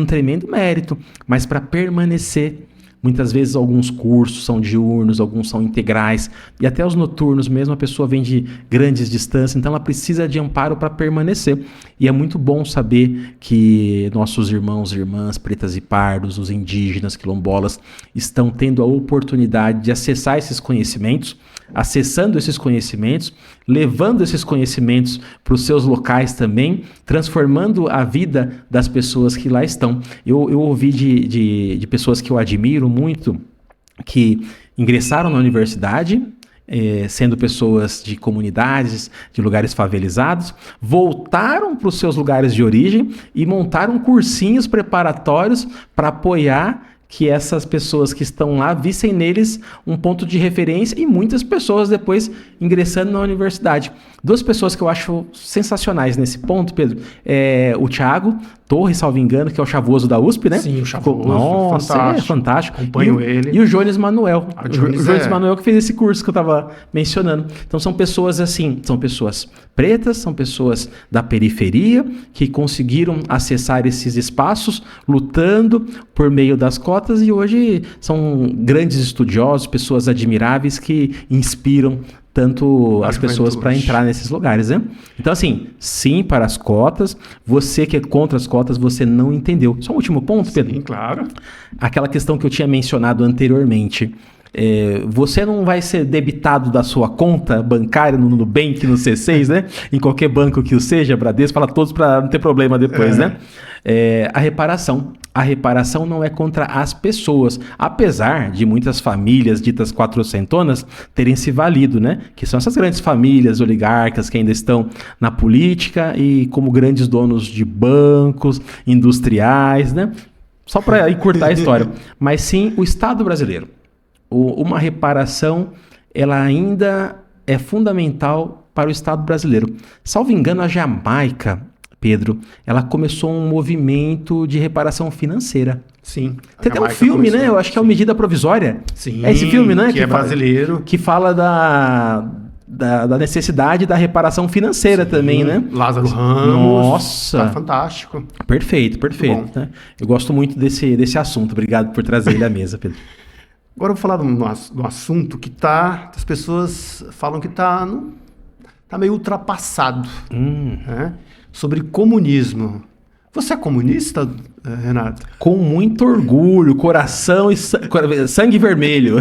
tremendo mérito, mas para permanecer, muitas vezes alguns cursos são diurnos, alguns são integrais, e até os noturnos mesmo, a pessoa vem de grandes distâncias, então ela precisa de amparo para permanecer. E é muito bom saber que nossos irmãos e irmãs pretas e pardos, os indígenas, quilombolas, estão tendo a oportunidade de acessar esses conhecimentos, acessando esses conhecimentos, levando esses conhecimentos para os seus locais também, transformando a vida das pessoas que lá estão. Eu ouvi de pessoas que eu admiro muito, que ingressaram na universidade, sendo pessoas de comunidades, de lugares favelizados, voltaram para os seus lugares de origem e montaram cursinhos preparatórios para apoiar que essas pessoas que estão lá vissem neles um ponto de referência, e muitas pessoas depois ingressando na universidade. Duas pessoas que eu acho sensacionais nesse ponto, Pedro, o Thiago Torres, salvo engano, que é o chavoso da USP, né? Sim, o chavoso. Nossa, fantástico. É fantástico. Acompanho ele. E o Jones Manuel. O Jones Manuel que fez esse curso que eu estava mencionando. Então são pessoas assim, são pessoas pretas, são pessoas da periferia que conseguiram acessar esses espaços lutando por meio das cotas, e hoje são grandes estudiosos, pessoas admiráveis que inspiram tanto as pessoas para entrar nesses lugares, né? Então, assim, sim para as cotas. Você que é contra as cotas, você não entendeu. Só um último ponto, Pedro. Sim, claro. Aquela questão que eu tinha mencionado anteriormente. Você não vai ser debitado da sua conta bancária no Nubank, no C6, né? Em qualquer banco que o seja, Bradesco, fala todos para não ter problema depois, né? A reparação. A reparação não é contra as pessoas, apesar de muitas famílias ditas quatrocentonas terem se valido, né? Que são essas grandes famílias oligarcas que ainda estão na política e como grandes donos de bancos, industriais, né? Só para encurtar a história. Mas sim o Estado brasileiro. Uma reparação, ela ainda é fundamental para o Estado brasileiro. Salvo engano, a Jamaica, Pedro, ela começou um movimento de reparação financeira. Sim. Tem até um filme, né? Eu acho que é o Medida Provisória. Sim. É esse filme, né? Que é brasileiro. Que fala da necessidade da reparação financeira também, né? Lázaro Ramos. Nossa. Tá fantástico. Perfeito. Né? Eu gosto muito desse assunto. Obrigado por trazer ele à mesa, Pedro. Agora eu vou falar de um assunto que as pessoas falam que tá meio ultrapassado, né? Sobre comunismo. Você é comunista, Renato? Com muito orgulho, coração e sangue vermelho.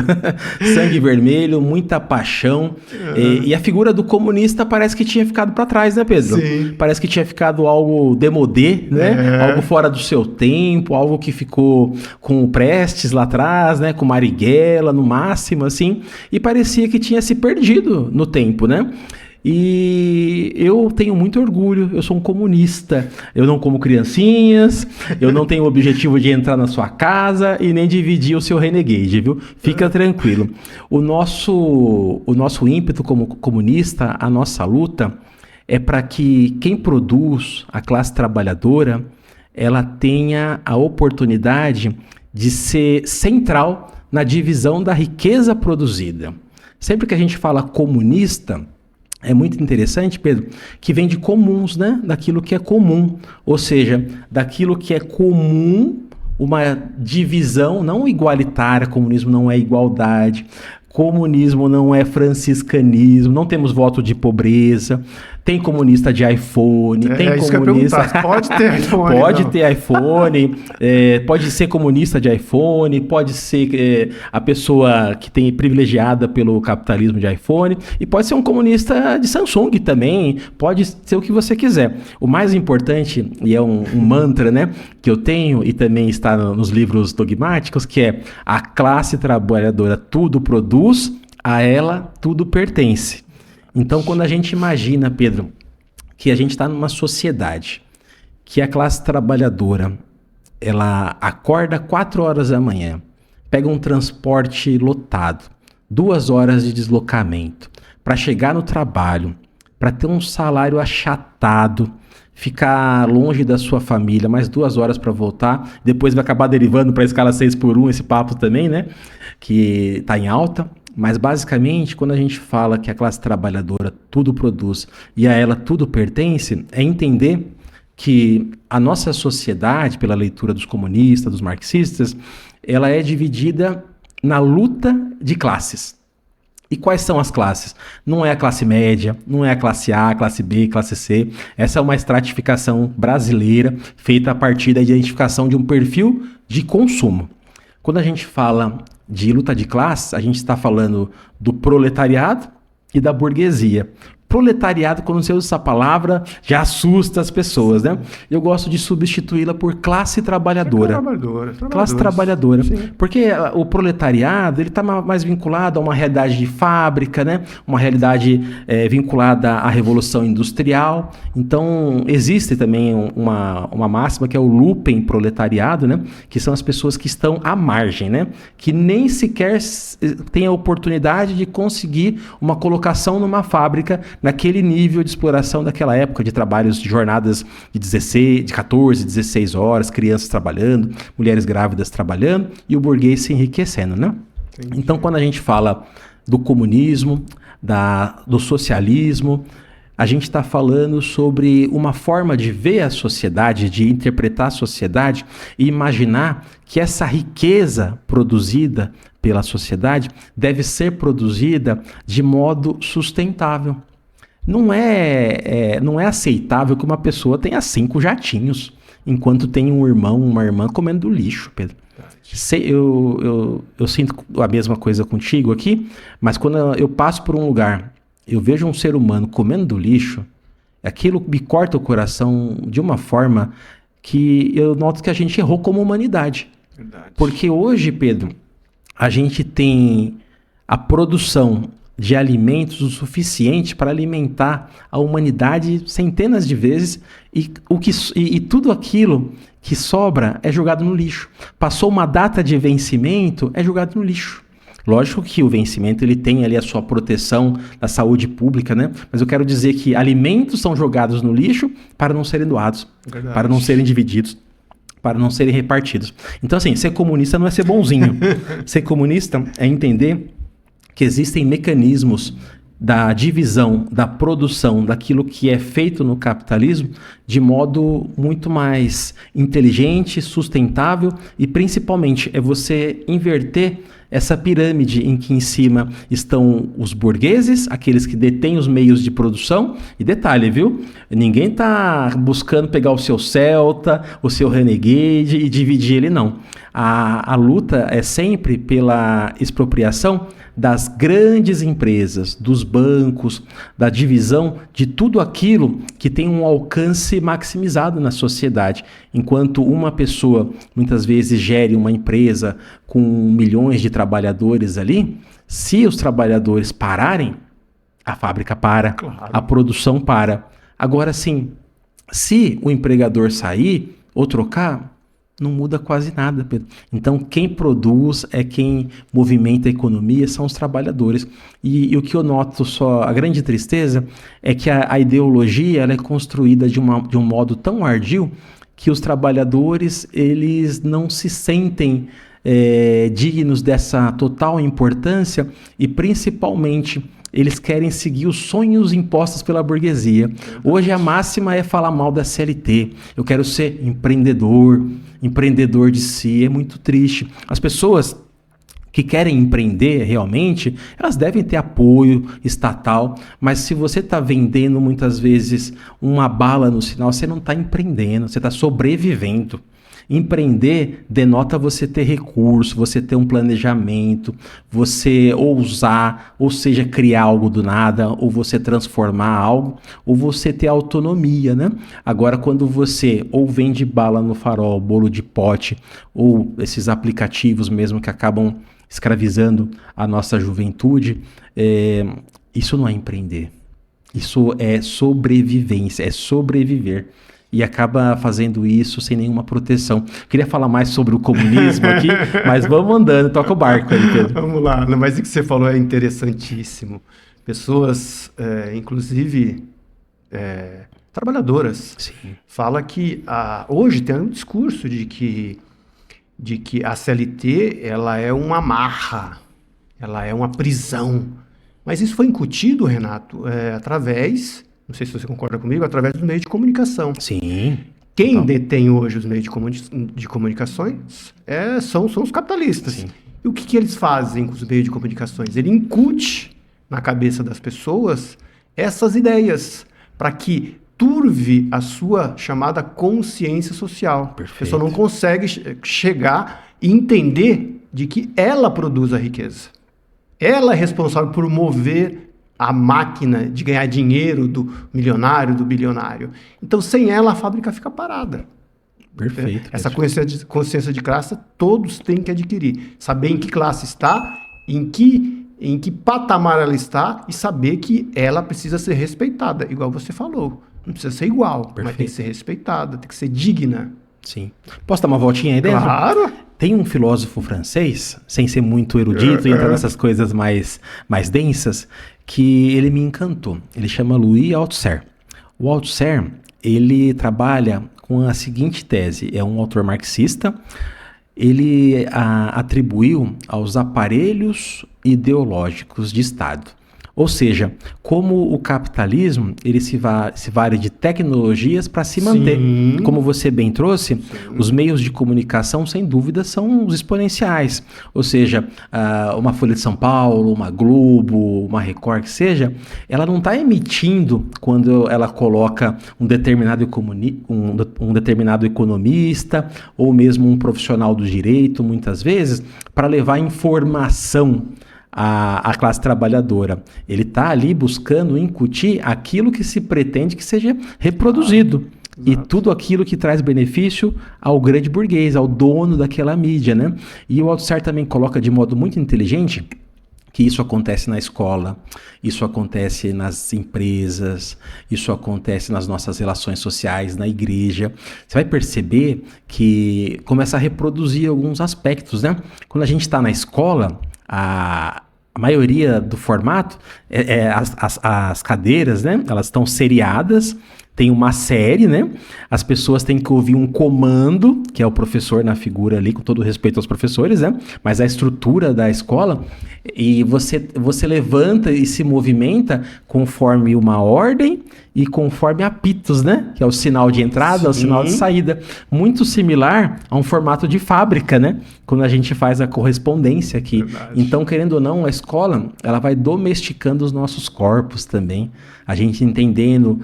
Sangue vermelho, muita paixão. E a figura do comunista parece que tinha ficado para trás, né, Pedro? Sim. Parece que tinha ficado algo demodé, né? Algo fora do seu tempo, algo que ficou com o Prestes lá atrás, né? Com Marighella, no máximo, assim. E parecia que tinha se perdido no tempo, né? E eu tenho muito orgulho, eu sou um comunista. Eu não como criancinhas, eu não tenho o objetivo de entrar na sua casa e nem dividir o seu Renegade, viu? Fica tranquilo. O nosso ímpeto como comunista, a nossa luta, é para que quem produz, a classe trabalhadora, ela tenha a oportunidade de ser central na divisão da riqueza produzida. Sempre que a gente fala comunista, é muito interessante, Pedro, que vem de comuns, né? Daquilo que é comum. Ou seja, daquilo que é comum, uma divisão não igualitária. Comunismo não é igualdade. Comunismo não é franciscanismo. Não temos voto de pobreza. Tem comunista de iPhone, tem isso comunista... Que eu ia pode ter iPhone. Pode ter iPhone, pode ser comunista de iPhone, pode ser a pessoa que tem privilegiada pelo capitalismo de iPhone, e pode ser um comunista de Samsung também, pode ser o que você quiser. O mais importante, e é um mantra, né, que eu tenho e também está nos livros dogmáticos, que é: a classe trabalhadora tudo produz, a ela tudo pertence. Então, quando a gente imagina, Pedro, que a gente está numa sociedade, que a classe trabalhadora, ela acorda 4 horas da manhã, pega um transporte lotado, 2 horas de deslocamento, para chegar no trabalho, para ter um salário achatado, ficar longe da sua família, mais 2 horas para voltar, depois vai acabar derivando para a escala 6x1 esse papo também, né? Que está em alta. Mas basicamente, quando a gente fala que a classe trabalhadora tudo produz e a ela tudo pertence, é entender que a nossa sociedade, pela leitura dos comunistas, dos marxistas, ela é dividida na luta de classes. E quais são as classes? Não é a classe média, não é a classe A, classe B, classe C. Essa é uma estratificação brasileira feita a partir da identificação de um perfil de consumo. Quando a gente fala de luta de classes, a gente está falando do proletariado e da burguesia. Proletariado, quando você usa essa palavra, já assusta as pessoas, né? Eu gosto de substituí-la por classe trabalhadora. Classe trabalhadora. Sim. Porque o proletariado, ele está mais vinculado a uma realidade de fábrica, né? Uma realidade vinculada à revolução industrial. Então, existe também uma máxima que é o lumpen proletariado, né? Que são as pessoas que estão à margem, né? Que nem sequer têm a oportunidade de conseguir uma colocação numa fábrica naquele nível de exploração daquela época, de trabalhos, de jornadas de 14, 16 horas, crianças trabalhando, mulheres grávidas trabalhando e o burguês se enriquecendo, né? Entendi. Então, quando a gente fala do comunismo, do socialismo, a gente está falando sobre uma forma de ver a sociedade, de interpretar a sociedade e imaginar que essa riqueza produzida pela sociedade deve ser produzida de modo sustentável. Não é aceitável que uma pessoa tenha 5 jatinhos, enquanto tem um irmão, uma irmã comendo do lixo, Pedro. Eu sinto a mesma coisa contigo aqui, mas quando eu passo por um lugar, eu vejo um ser humano comendo do lixo, aquilo me corta o coração de uma forma que eu noto que a gente errou como humanidade. Verdade. Porque hoje, Pedro, a gente tem a produção de alimentos o suficiente para alimentar a humanidade centenas de vezes e tudo aquilo que sobra é jogado no lixo. Passou uma data de vencimento, é jogado no lixo. Lógico que o vencimento ele tem ali a sua proteção da saúde pública, né? Mas eu quero dizer que alimentos são jogados no lixo para não serem doados, verdade, para não serem divididos, para não serem repartidos. Então, assim, ser comunista não é ser bonzinho. Ser comunista é entender que existem mecanismos da divisão, da produção daquilo que é feito no capitalismo de modo muito mais inteligente, sustentável e principalmente é você inverter essa pirâmide em que em cima estão os burgueses, aqueles que detêm os meios de produção. E detalhe, viu? Ninguém está buscando pegar o seu Celta, o seu Renegade e dividir ele, não. A luta é sempre pela expropriação das grandes empresas, dos bancos, da divisão de tudo aquilo que tem um alcance maximizado na sociedade. Enquanto uma pessoa muitas vezes gere uma empresa com milhões de trabalhadores ali, se os trabalhadores pararem, a fábrica para, claro, a produção para. Agora sim, se o empregador sair ou trocar, não muda quase nada, Pedro. Então, quem produz é quem movimenta a economia, são os trabalhadores. E o que eu noto só, a grande tristeza, é que a ideologia ela é construída de um modo tão ardil que os trabalhadores eles não se sentem dignos dessa total importância e, principalmente, eles querem seguir os sonhos impostos pela burguesia. Hoje a máxima é falar mal da CLT. Eu quero ser empreendedor de si. É muito triste. As pessoas que querem empreender realmente, elas devem ter apoio estatal, mas se você está vendendo muitas vezes uma bala no sinal, você não está empreendendo, você está sobrevivendo. Empreender denota você ter recurso, você ter um planejamento, você ousar, ou seja, criar algo do nada, ou você transformar algo, ou você ter autonomia, né? Agora, quando você ou vende bala no farol, bolo de pote, ou esses aplicativos mesmo que acabam escravizando a nossa juventude, isso não é empreender. Isso é sobrevivência, é sobreviver. E acaba fazendo isso sem nenhuma proteção. Queria falar mais sobre o comunismo aqui, mas vamos andando, toca o barco aí, Pedro. Vamos lá, mas o que você falou é interessantíssimo. Pessoas, inclusive, trabalhadoras. Sim. Fala que hoje tem um discurso de que a CLT ela é uma amarra, ela é uma prisão. Mas isso foi incutido, Renato, através, não sei se você concorda comigo, através dos meios de comunicação. Sim. Quem Total. detém hoje os meios de comunicações são os capitalistas. Sim. E o que eles fazem com os meios de comunicações? Ele incute na cabeça das pessoas essas ideias para que turve a sua chamada consciência social. Perfeito. A pessoa não consegue chegar e entender de que ela produz a riqueza. Ela é responsável por mover a máquina de ganhar dinheiro do milionário, do bilionário. Então, sem ela, a fábrica fica parada. Perfeito. Essa consciência de classe todos têm que adquirir. Saber em que classe está, em que patamar ela está e saber que ela precisa ser respeitada, igual você falou. Não precisa ser igual, mas tem que ser respeitada, tem que ser digna. Sim. Posso dar uma voltinha aí dentro? Claro! Tem um filósofo francês, sem ser muito erudito e entrar nessas coisas mais densas, que ele me encantou. Ele chama Louis Althusser. O Althusser, ele trabalha com a seguinte tese. É um autor marxista. Ele atribuiu aos aparelhos ideológicos de Estado. Ou seja, como o capitalismo ele se vale de tecnologias para se manter. Sim. Como você bem trouxe, os meios de comunicação, sem dúvida, são os exponenciais. Ou seja, uma Folha de São Paulo, uma Globo, uma Record, que seja, ela não está emitindo quando ela coloca um determinado economista ou mesmo um profissional do direito, muitas vezes, para levar informação à classe trabalhadora. Ele está ali buscando incutir aquilo que se pretende que seja reproduzido. E tudo aquilo que traz benefício ao grande burguês, ao dono daquela mídia, né? E o Althusser também coloca de modo muito inteligente que isso acontece na escola, isso acontece nas empresas, isso acontece nas nossas relações sociais, na igreja. Você vai perceber que começa a reproduzir alguns aspectos, né? Quando a gente está na escola, a maioria do formato, as cadeiras, né? Elas estão seriadas, tem uma série, né? As pessoas têm que ouvir um comando, que é o professor na figura ali, com todo respeito aos professores, né? Mas a estrutura da escola, e você levanta e se movimenta conforme uma ordem e conforme apitos, né? Que é o sinal de entrada, o sinal de saída. Muito similar a um formato de fábrica, né? Quando a gente faz a correspondência aqui. Verdade. Então, querendo ou não, a escola, ela vai domesticando os nossos corpos também. A gente entendendo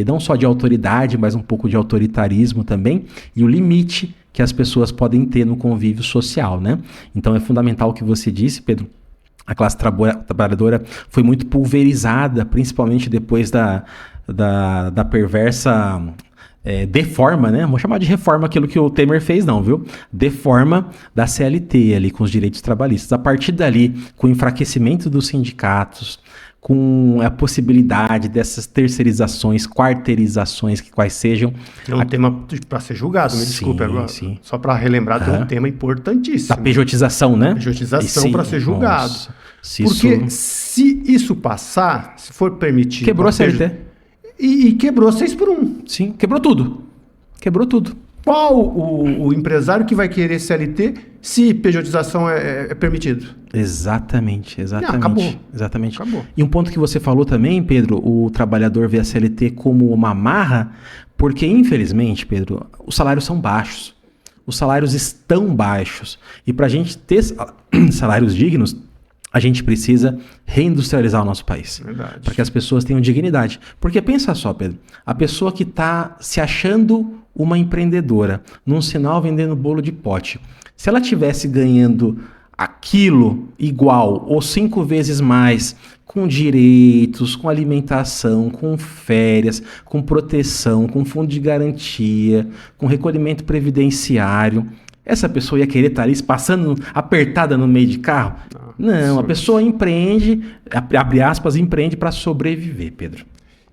não só de autoridade, mas um pouco de autoritarismo também. E o limite que as pessoas podem ter no convívio social, né? Então, é fundamental o que você disse, Pedro. A classe trabalhadora foi muito pulverizada, principalmente depois da perversa deforma, né? Vou chamar de reforma aquilo que o Temer fez, não, viu? Deforma da CLT ali com os direitos trabalhistas. A partir dali, com o enfraquecimento dos sindicatos, com a possibilidade dessas terceirizações, quarteirizações, que quais sejam. É um tema para ser julgado, me desculpe agora. Sim. Só para relembrar, tem um tema importantíssimo. Da pejotização, né? Pejotização para ser julgado. Nossa, Porque se isso passar, se for permitido... Quebrou a CLT. E quebrou 6x1. Sim, quebrou tudo. Quebrou tudo. Qual o empresário que vai querer CLT se pejotização é permitido? Exatamente. Acabou. Exatamente. Acabou. E um ponto que você falou também, Pedro, o trabalhador vê a CLT como uma amarra, porque infelizmente, Pedro, os salários são baixos. Os salários estão baixos. E para a gente ter salários dignos, a gente precisa reindustrializar o nosso país. Verdade. Para que as pessoas tenham dignidade. Porque pensa só, Pedro, a pessoa que está se achando uma empreendedora, num sinal vendendo bolo de pote, se ela tivesse ganhando aquilo igual ou 5 vezes mais, com direitos, com alimentação, com férias, com proteção, com fundo de garantia, com recolhimento previdenciário, essa pessoa ia querer estar ali passando apertada no meio de carro? Não, a pessoa empreende, abre aspas, empreende para sobreviver, Pedro.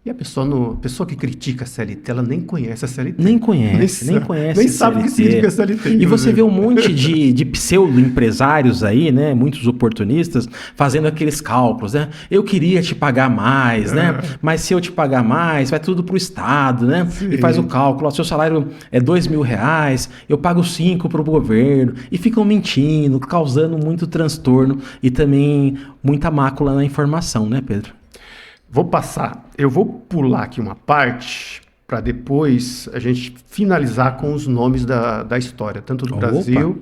E a pessoa que critica a CLT, ela nem conhece a CLT. Nem conhece nem sabe o que significa CLT. E você vê um monte de pseudo-empresários aí, né? Muitos oportunistas, fazendo aqueles cálculos, né? Eu queria te pagar mais, né? Mas se eu te pagar mais, vai tudo pro Estado, né? Sim. E faz o cálculo, ó, seu salário é R$2.000, eu pago 5 pro governo. E ficam mentindo, causando muito transtorno e também muita mácula na informação, né, Pedro? Eu vou pular aqui uma parte para depois a gente finalizar com os nomes da história, tanto do Brasil.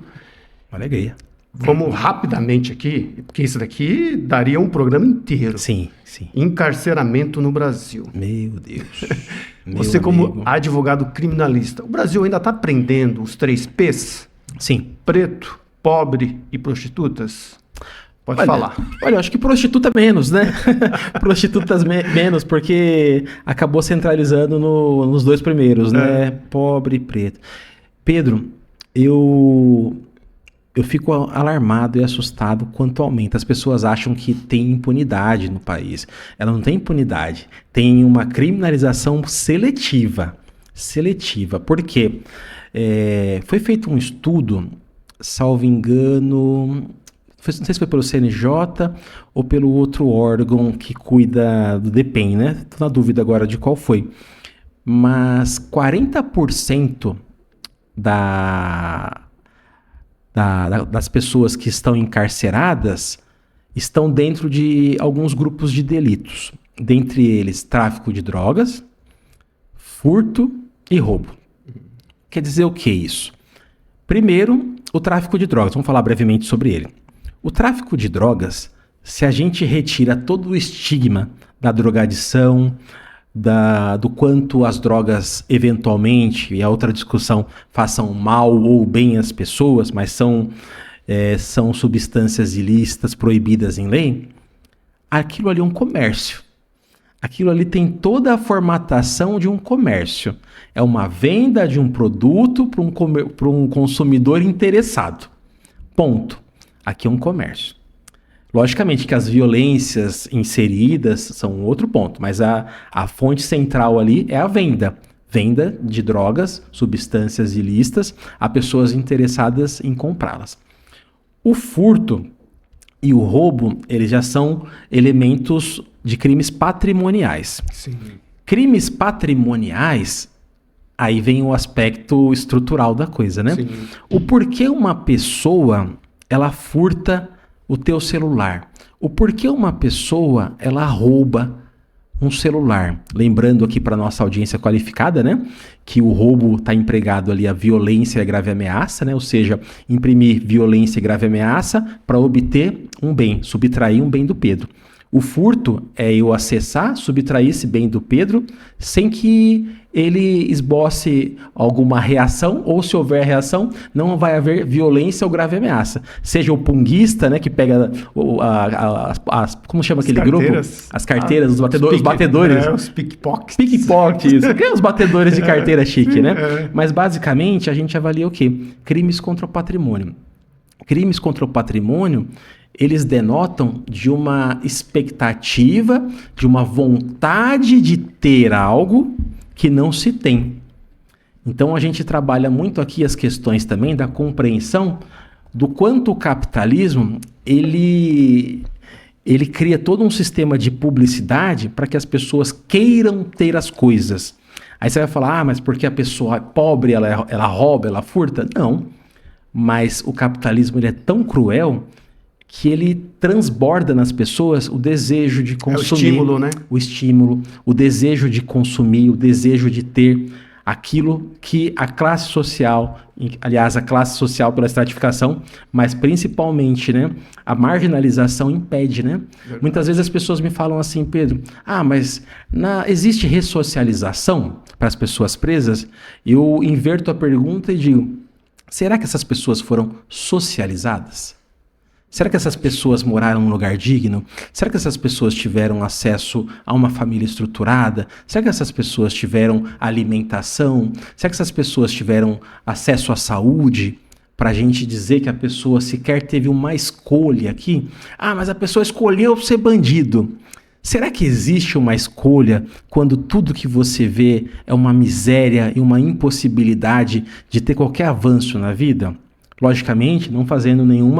Alegria. Vamos rapidamente aqui, porque isso daqui daria um programa inteiro. Sim. Encarceramento no Brasil. Meu Deus. Você como advogado criminalista, o Brasil ainda está prendendo os 3 P's? Sim. Preto, pobre e prostitutas? Pode falar. Olha, eu acho que prostituta menos, né? Prostitutas menos, porque acabou centralizando nos 2 primeiros, né? Pobre e preto. Pedro, eu fico alarmado e assustado quanto aumenta. As pessoas acham que tem impunidade no país. Ela não tem impunidade. Tem uma criminalização seletiva. Por quê? Foi feito um estudo, salvo engano... Não sei se foi pelo CNJ ou pelo outro órgão que cuida do DEPEN, né? Estou na dúvida agora de qual foi. Mas 40% das pessoas que estão encarceradas estão dentro de alguns grupos de delitos. Dentre eles, tráfico de drogas, furto e roubo. Quer dizer o que isso? Primeiro, o tráfico de drogas. Vamos falar brevemente sobre ele. O tráfico de drogas, se a gente retira todo o estigma da drogadição, do quanto as drogas eventualmente, e a outra discussão, façam mal ou bem às pessoas, mas são substâncias ilícitas proibidas em lei, aquilo ali é um comércio. Aquilo ali tem toda a formatação de um comércio. É uma venda de um produto para um consumidor interessado. Ponto. Aqui é um comércio. Logicamente que as violências inseridas são outro ponto, mas a fonte central ali é a venda. Venda de drogas, substâncias ilícitas, a pessoas interessadas em comprá-las. O furto e o roubo, eles já são elementos de crimes patrimoniais. Sim. Crimes patrimoniais, aí vem o aspecto estrutural da coisa, né? Sim. O porquê uma pessoa... ela furta o teu celular. O porquê uma pessoa, ela rouba um celular. Lembrando aqui para nossa audiência qualificada, né? Que o roubo está empregado ali a violência e a grave ameaça, né? Ou seja, imprimir violência e grave ameaça para obter um bem, subtrair um bem do Pedro. O furto é eu acessar, subtrair esse bem do Pedro sem que ele esboce alguma reação, ou se houver reação, não vai haver violência ou grave ameaça. Seja o punguista, né, que pega como chama aquele grupo? As carteiras, os batedores. Os pickpockets. Pickpocket, isso. Os batedores de carteira chique, né? Mas basicamente a gente avalia o quê? Crimes contra o patrimônio. Crimes contra o patrimônio, eles denotam de uma expectativa, de uma vontade de ter algo que não se tem. Então a gente trabalha muito aqui as questões também da compreensão do quanto o capitalismo ele cria todo um sistema de publicidade para que as pessoas queiram ter as coisas. Aí você vai falar, mas porque a pessoa é pobre, ela rouba, ela furta? Não, mas o capitalismo ele é tão cruel que ele transborda nas pessoas o desejo de consumir. É o estímulo, né? O estímulo, o desejo de consumir, o desejo de ter aquilo que a classe social, aliás, a classe social pela estratificação, mas principalmente, né, a marginalização impede, né? Verdade. Muitas vezes as pessoas me falam assim, Pedro, mas existe ressocialização para as pessoas presas? Eu inverto a pergunta e digo, será que essas pessoas foram socializadas? Será que essas pessoas moraram num lugar digno? Será que essas pessoas tiveram acesso a uma família estruturada? Será que essas pessoas tiveram alimentação? Será que essas pessoas tiveram acesso à saúde? Para a gente dizer que a pessoa sequer teve uma escolha aqui? Mas a pessoa escolheu ser bandido. Será que existe uma escolha quando tudo que você vê é uma miséria e uma impossibilidade de ter qualquer avanço na vida? Logicamente, não fazendo nenhum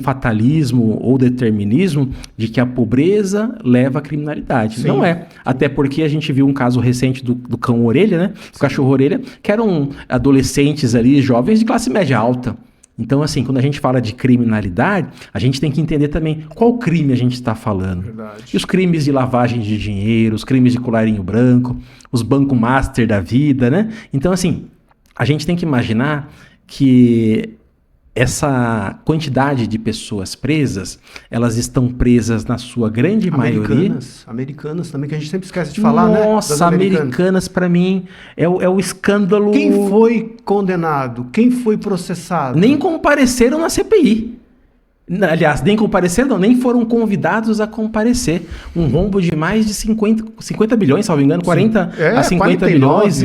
fatalismo ou determinismo de que a pobreza leva à criminalidade. Sim. Não é. Até porque a gente viu um caso recente do cão orelha, né? Do cachorro orelha, que eram adolescentes ali, jovens de classe média alta. Então, assim, quando a gente fala de criminalidade, a gente tem que entender também qual crime a gente está falando. Verdade. E os crimes de lavagem de dinheiro, os crimes de colarinho branco, os banco master da vida, né? Então, assim, a gente tem que imaginar que essa quantidade de pessoas presas, elas estão presas na sua grande maioria. Americanas também, que a gente sempre esquece de falar, né? Nossa, Americanas para mim é o escândalo. Quem foi condenado? Quem foi processado? Nem compareceram na CPI. Aliás, nem compareceram, não, nem foram convidados a comparecer. Um rombo de mais de 50 bilhões, salvo engano, 40 a 50 bilhões.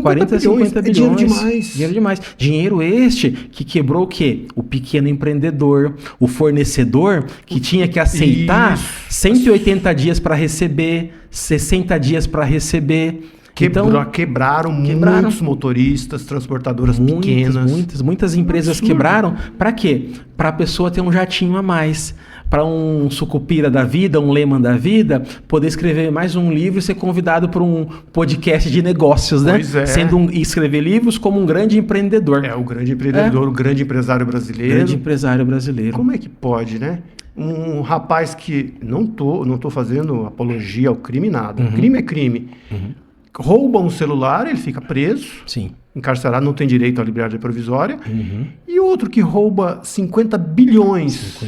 40 a 50 bilhões. Dinheiro demais. Dinheiro demais. Dinheiro este que quebrou o quê? O pequeno empreendedor, o fornecedor que tinha que aceitar 180 dias para receber, 60 dias para receber. Quebraram muitos motoristas, transportadoras pequenas. Muitas empresas quebraram. Para quê? Para a pessoa ter um jatinho a mais. Para um sucupira da vida, um Lehman da vida, poder escrever mais um livro e ser convidado para um podcast de negócios, né? Pois é. Escrever livros como um grande empreendedor. É, o grande empreendedor, o grande empresário brasileiro. Grande empresário brasileiro. Como é que pode, né? Um rapaz que... Não tô fazendo apologia ao crime, nada. Uhum. Crime é crime. Uhum. Rouba um celular, ele fica preso. Sim. Encarcerado, não tem direito à liberdade provisória. Uhum. E outro que rouba 50 bilhões.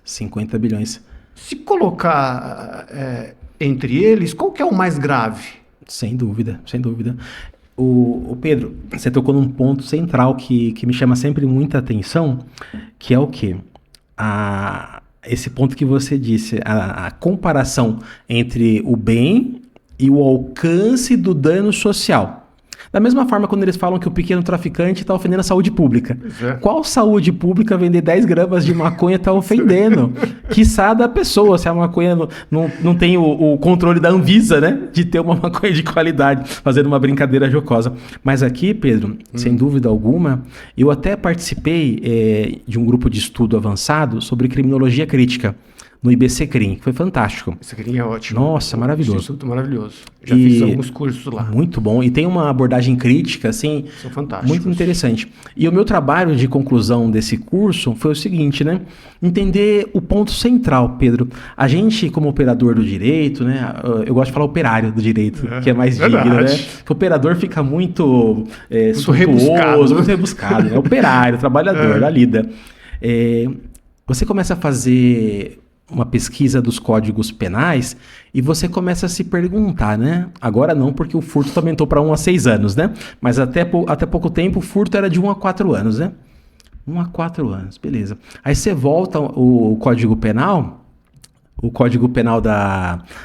50 bilhões. Se colocar entre eles, qual que é o mais grave? Sem dúvida. O Pedro, você tocou num ponto central que me chama sempre muita atenção, que é o quê? Esse ponto que você disse, a comparação entre o bem e o alcance do dano social. Da mesma forma, quando eles falam que o pequeno traficante está ofendendo a saúde pública. Qual saúde pública vender 10 gramas de maconha está ofendendo? Quiçá da pessoa, se a maconha não tem o controle da Anvisa, né? De ter uma maconha de qualidade, fazendo uma brincadeira jocosa. Mas aqui, Pedro, sem dúvida alguma, eu até participei de um grupo de estudo avançado sobre criminologia crítica. No IBCCRIM, que foi fantástico. Esse CRIM é ótimo. Nossa, maravilhoso. Instituto maravilhoso. Já fiz alguns cursos lá. Muito bom. E tem uma abordagem crítica, assim, muito interessante. E o meu trabalho de conclusão desse curso foi o seguinte, né? Entender o ponto central, Pedro. A gente, como operador do direito, né? Eu gosto de falar operário do direito, que é mais digno, né? Porque o operador fica muito rebuscado, muito rebuscado, né? Operário, trabalhador da lida. Você começa a fazer uma pesquisa dos códigos penais e você começa a se perguntar, né? Agora não, porque o furto aumentou para 1 a 6 anos, né? Mas até pouco tempo o furto era de 1 a 4 anos, né? 1 a 4 anos, beleza. Aí você volta o Código Penal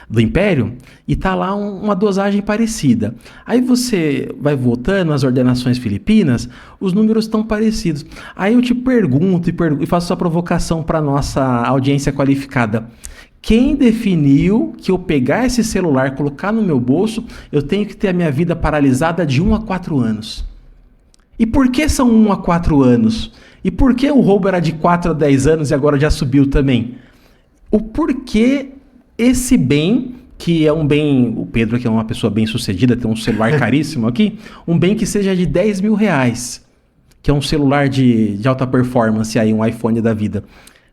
do Império, e tá lá uma dosagem parecida. Aí você vai voltando às ordenações filipinas, os números estão parecidos. Aí eu te pergunto e faço essa provocação para nossa audiência qualificada. Quem definiu que eu pegar esse celular, colocar no meu bolso, eu tenho que ter a minha vida paralisada de 1 a 4 anos? E por que são 1 a 4 anos? E por que o roubo era de 4 a 10 anos e agora já subiu também? O porquê esse bem, que é um bem, o Pedro que é uma pessoa bem sucedida, tem um celular caríssimo aqui, um bem que seja de 10 mil reais, que é um celular de alta performance, aí, um iPhone da vida.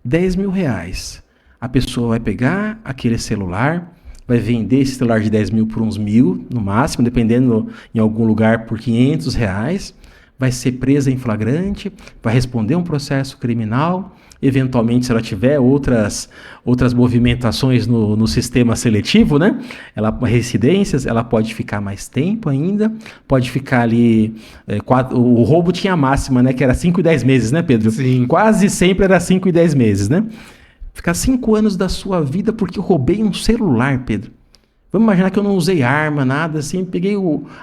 10 mil reais. A pessoa vai pegar aquele celular, vai vender esse celular de 10 mil por uns 1.000, no máximo, dependendo em algum lugar por 500 reais, vai ser presa em flagrante, vai responder um processo criminal. Eventualmente, se ela tiver outras movimentações no sistema seletivo, né? Residências, ela pode ficar mais tempo ainda, pode ficar ali... o roubo tinha a máxima, né? Que era 5 e 10 meses, né, Pedro? Sim. Quase sempre era 5 e 10 meses, né? Ficar 5 anos da sua vida porque eu roubei um celular, Pedro. Vamos imaginar que eu não usei arma, nada assim, peguei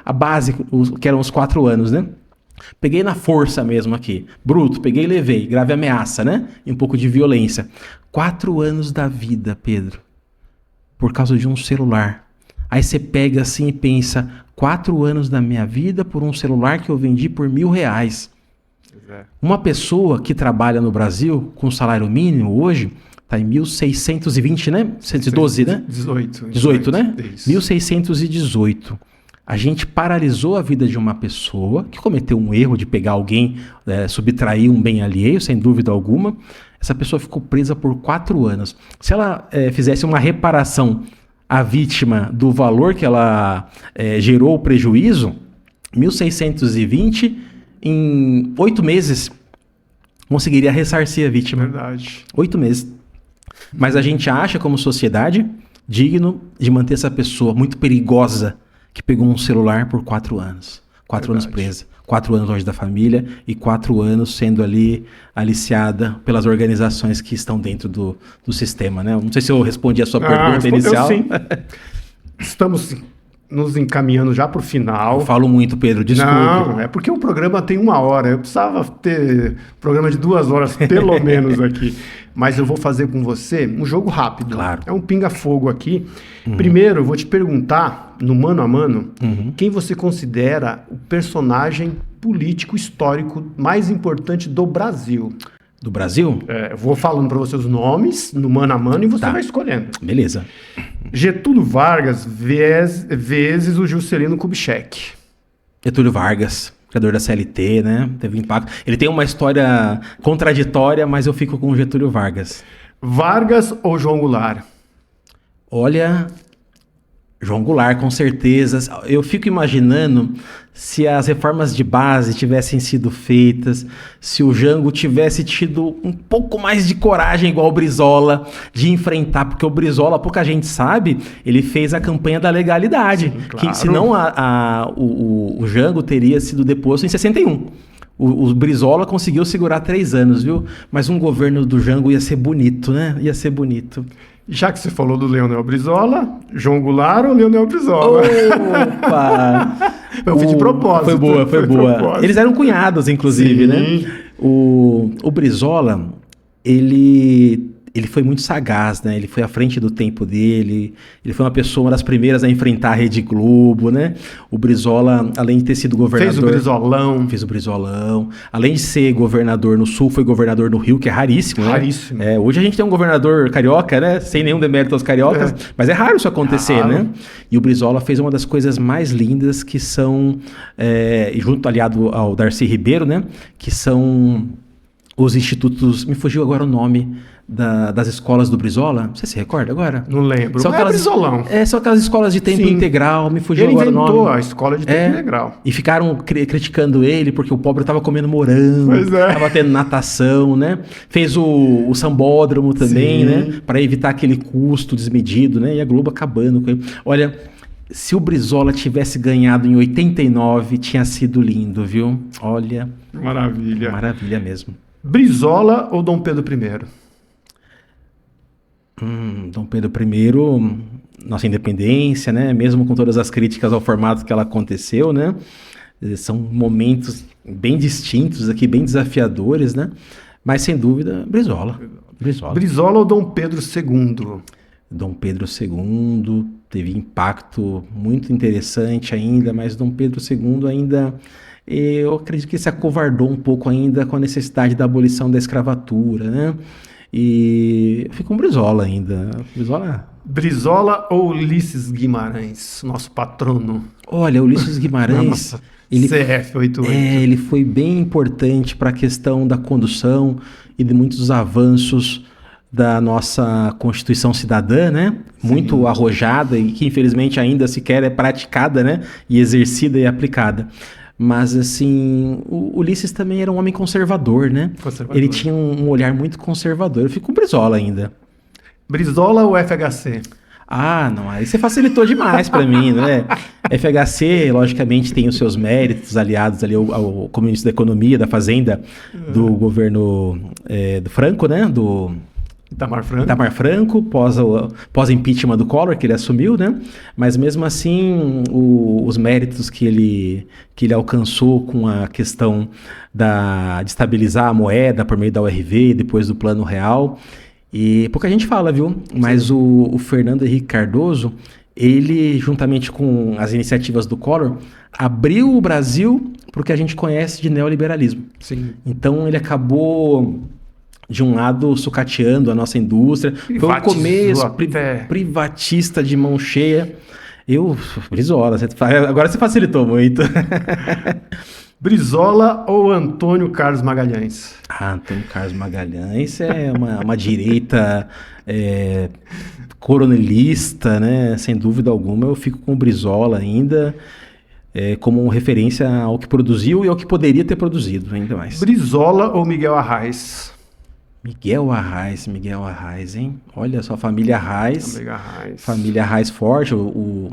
a base, que eram os 4 anos, né? Peguei na força mesmo aqui. Bruto, peguei e levei. Grave ameaça, né? E um pouco de violência. 4 anos da vida, Pedro. Por causa de um celular. Aí você pega assim e pensa, 4 anos da minha vida por um celular que eu vendi por R$1.000. Uma pessoa que trabalha no Brasil com salário mínimo hoje está em 1.620, né? 112, né? 18, né? Isso. 1.618. A gente paralisou a vida de uma pessoa que cometeu um erro de pegar alguém, subtrair um bem alheio, sem dúvida alguma. Essa pessoa ficou presa por 4 anos. Se ela fizesse uma reparação à vítima do valor que ela gerou o prejuízo, 1.620 em 8 meses conseguiria ressarcir a vítima. Verdade. 8 meses. Mas a gente acha, como sociedade, digno de manter essa pessoa muito perigosa que pegou um celular por 4 anos. 4 anos presa. 4 anos longe da família e 4 anos sendo ali aliciada pelas organizações que estão dentro do sistema, né? Não sei se eu respondi a sua pergunta inicial. Sim. Estamos nos encaminhando já para o final. Eu falo muito, Pedro, desculpe. Não, é porque o programa tem 1 hora. Eu precisava ter um programa de 2 horas, pelo menos, aqui. Mas eu vou fazer com você um jogo rápido. Claro. É um pinga-fogo aqui. Primeiro, eu vou te perguntar, no mano a mano, quem você considera o personagem político histórico mais importante do Brasil. Do Brasil? Eu vou falando para você os nomes, no mano a mano, e você vai escolhendo. Beleza. Getúlio Vargas vezes o Juscelino Kubitschek. Getúlio Vargas, criador da CLT, né? Teve impacto. Ele tem uma história contraditória, mas eu fico com o Getúlio Vargas. Vargas ou João Goulart? Olha, João Goulart, com certeza. Eu fico imaginando se as reformas de base tivessem sido feitas, se o Jango tivesse tido um pouco mais de coragem, igual o Brizola, de enfrentar, porque o Brizola, pouca gente sabe, ele fez a campanha da legalidade. Sim, claro. Que senão o Jango teria sido deposto em 61. O Brizola conseguiu segurar 3 anos, viu? Mas um governo do Jango ia ser bonito, né? Ia ser bonito. Já que você falou do Leonel Brizola, João Goulart ou Leonel Brizola? Opa! Eu fiz de propósito. Foi boa. Eles eram cunhados, inclusive, Sim. Né? O Brizola, ele foi muito sagaz, né? Ele foi à frente do tempo dele, ele foi uma das primeiras a enfrentar a Rede Globo, né? O Brizola, além de ter sido governador... Fez o Brizolão. Além de ser governador no Sul, foi governador no Rio, que é raríssimo, né? Raríssimo. Hoje a gente tem um governador carioca, né? Sem nenhum demérito aos cariocas, mas é raro isso acontecer, né? E o Brizola fez uma das coisas mais lindas que são, junto aliado ao Darcy Ribeiro, né? Que são os institutos... Me fugiu agora o nome... das escolas do Brizola. Você se recorda agora? Não lembro. São aquelas, Brizolão. São aquelas escolas de tempo integral. Me fugiu ele agora o nome. Ele inventou a escola de tempo integral. E ficaram criticando ele porque o pobre estava comendo morango, estava tendo natação, né? Fez o sambódromo também, né? Para evitar aquele custo desmedido, né? E a Globo acabando com ele. Olha, se o Brizola tivesse ganhado em 89, tinha sido lindo, viu? Olha. Maravilha. Maravilha mesmo. Brizola ou Dom Pedro I? Dom Pedro I, nossa independência, né? Mesmo com todas as críticas ao formato que ela aconteceu, né? São momentos bem distintos aqui, bem desafiadores, né? Mas sem dúvida, Brizola. Brizola ou Dom Pedro II? Dom Pedro II teve impacto muito interessante ainda, mas Dom Pedro II ainda... Eu acredito que se acovardou um pouco ainda com a necessidade da abolição da escravatura, né? E fica um Brizola ainda. Brizola ou Ulisses Guimarães, nosso patrono? Olha, Ulisses Guimarães... CF88. Ele foi bem importante para a questão da condução e de muitos avanços da nossa Constituição Cidadã, né? Sim. Muito arrojada e que infelizmente ainda sequer é praticada, né? E exercida e aplicada. Mas, assim, o Ulisses também era um homem conservador, né? Ele tinha um olhar muito conservador. Eu fico com Brizola ainda. Brizola ou FHC? Ah, não. Aí você facilitou demais para mim, né? FHC, logicamente, tem os seus méritos aliados ali ao Ministro da Economia, da Fazenda, do governo do Franco, né? Itamar Franco, pós-impeachment do Collor, que ele assumiu, né? Mas mesmo assim, os méritos que ele alcançou com a questão de estabilizar a moeda por meio da URV, depois do Plano Real. E pouca gente fala, viu? Mas o Fernando Henrique Cardoso, ele, juntamente com as iniciativas do Collor, abriu o Brasil para o que a gente conhece de neoliberalismo. Sim. Então ele acabou, de um lado, sucateando a nossa indústria. Foi um começo privatista de mão cheia. Brizola, agora você facilitou muito. Brizola ou Antônio Carlos Magalhães? Antônio Carlos Magalhães é uma direita coronelista, né? Sem dúvida alguma. Eu fico com o Brizola ainda, como referência ao que produziu e ao que poderia ter produzido, ainda mais. Brizola ou Miguel Arraes? Miguel Arraes, hein? Olha só, família Arraes. Família Arraes forte. O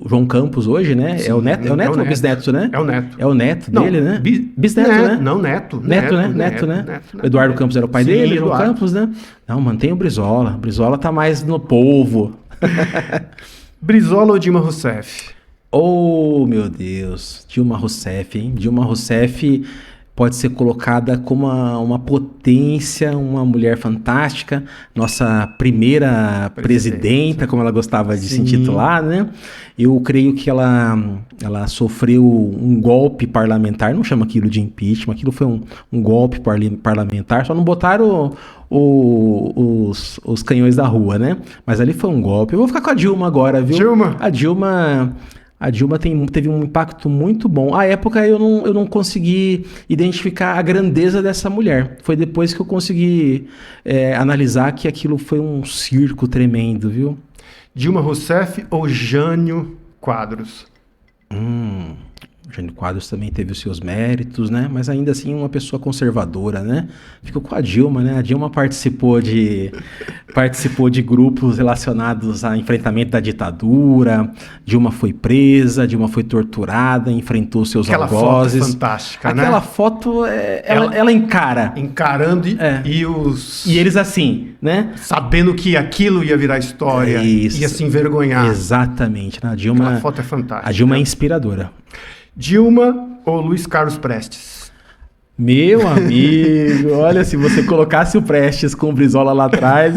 João Campos hoje, né? Sim, é o neto ou bisneto, né? É o neto. É o neto dele, né? Bisneto, né? Não, neto. Neto, né? O Eduardo Campos era o pai dele, João Campos, né? Não, mantém o Brizola. Brizola tá mais no povo. Brizola ou Dilma Rousseff? Oh, meu Deus. Dilma Rousseff, hein? Dilma Rousseff pode ser colocada como uma potência, uma mulher fantástica, nossa primeira presidenta, como ela gostava de se intitular, né? Eu creio que ela sofreu um golpe parlamentar, não chama aquilo de impeachment, aquilo foi um golpe parlamentar, só não botaram os canhões da rua, né? Mas ali foi um golpe. Eu vou ficar com a Dilma agora, viu? A Dilma teve um impacto muito bom. À época eu não consegui identificar a grandeza dessa mulher. Foi depois que eu consegui analisar que aquilo foi um circo tremendo, viu? Dilma Rousseff ou Jânio Quadros? Jânio Quadros também teve os seus méritos, né? Mas ainda assim uma pessoa conservadora, né? Ficou com a Dilma, né? A Dilma participou de grupos relacionados a enfrentamento da ditadura. Dilma foi presa, Dilma foi torturada, enfrentou seus algozes. Aquela foto fantástica, né? Aquela foto, ela encara. Encarando e eles assim, né? Sabendo que aquilo ia virar história, ia se envergonhar. Exatamente. A Dilma, aquela foto é fantástica. A Dilma é inspiradora. Dilma ou Luiz Carlos Prestes? Meu amigo, olha, se você colocasse o Prestes com o Brizola lá atrás,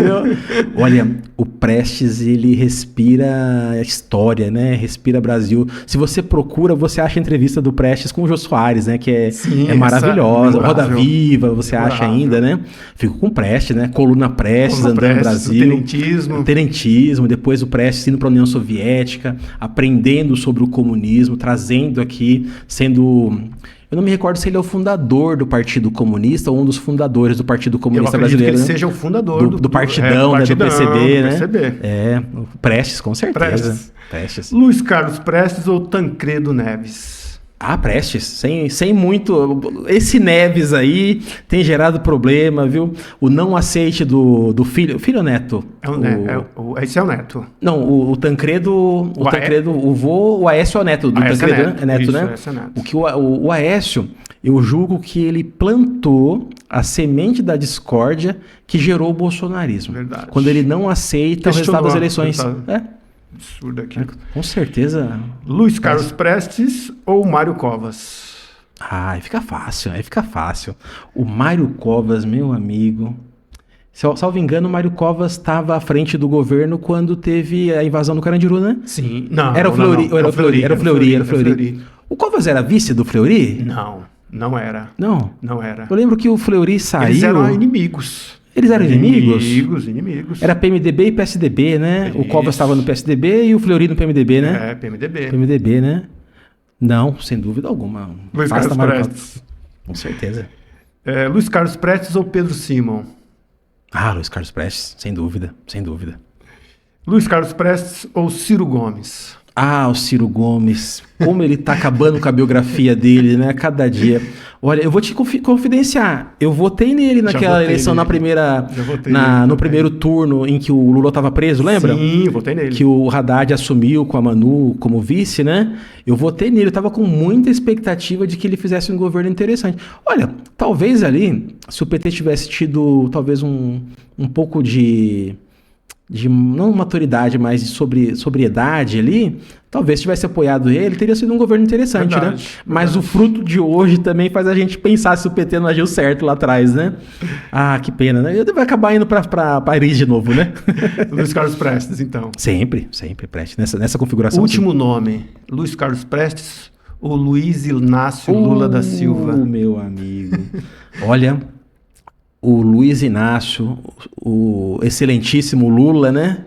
olha, o Prestes, ele respira história, né? Respira Brasil. Se você procura, você acha a entrevista do Prestes com o Jô Soares, né? Que é maravilhosa. Roda Viva, você acha ainda, né? Fico com o Prestes, né? Coluna Prestes, andando no Brasil. Tenentismo. Depois o Prestes indo para a União Soviética, aprendendo sobre o comunismo, trazendo aqui, sendo... Eu não me recordo se ele é o fundador do Partido Comunista ou um dos fundadores do Partido Comunista Brasileiro. Eu acredito que ele seja o fundador do Partidão, né, do PCB, né? PCB. O Prestes, com certeza. Prestes. Luiz Carlos Prestes ou Tancredo Neves? Prestes, sem muito... Esse Neves aí tem gerado problema, viu? O não aceite do filho... Filho ou neto? Esse é o neto. Não, o Tancredo... O Aécio é o neto do Tancredo, né? É neto, isso, né? É neto. O Aécio, eu julgo que ele plantou a semente da discórdia que gerou o bolsonarismo. Verdade. Quando ele não aceita o resultado das eleições. Absurdo aqui. Com certeza. Luiz Carlos Prestes ou Mário Covas? Aí fica fácil. O Mário Covas, meu amigo. Salvo engano, o Mário Covas estava à frente do governo quando teve a invasão do Carandiru, né? Sim. Não, era o Fleury. Era o Fleury. O Covas era vice do Fleury? Não era. Não era. Eu lembro que o Fleury saiu... Eles eram inimigos. Eles eram inimigos? Inimigos. Era PMDB e PSDB, né? Isso. O Covas estava no PSDB e o Fleury no PMDB, né? PMDB, né? Não, sem dúvida alguma. Luiz Carlos Prestes. Com certeza. Luiz Carlos Prestes ou Pedro Simon? Luiz Carlos Prestes, sem dúvida. Luiz Carlos Prestes ou Ciro Gomes? Ah, o Ciro Gomes, como ele tá acabando com a biografia dele, né? Cada dia. Olha, eu vou te confidenciar. Eu votei nele naquela eleição na primeira, no primeiro turno em que o Lula estava preso, lembra? Sim, eu votei nele. Que o Haddad assumiu com a Manu como vice, né? Eu votei nele. Eu tava com muita expectativa de que ele fizesse um governo interessante. Olha, talvez ali, se o PT tivesse tido talvez um pouco de não maturidade, mas de sobriedade ali, talvez tivesse apoiado ele, teria sido um governo interessante, verdade, né? Mas o fruto de hoje também faz a gente pensar se o PT não agiu certo lá atrás, né? Ah, que pena, né? Ele vai acabar indo para Paris de novo, né? Luiz Carlos Prestes, então. Sempre Prestes, nessa configuração. Último nome, Luiz Carlos Prestes ou Luiz Inácio Lula da Silva? Meu amigo. Olha, o Luiz Inácio, o excelentíssimo Lula, né?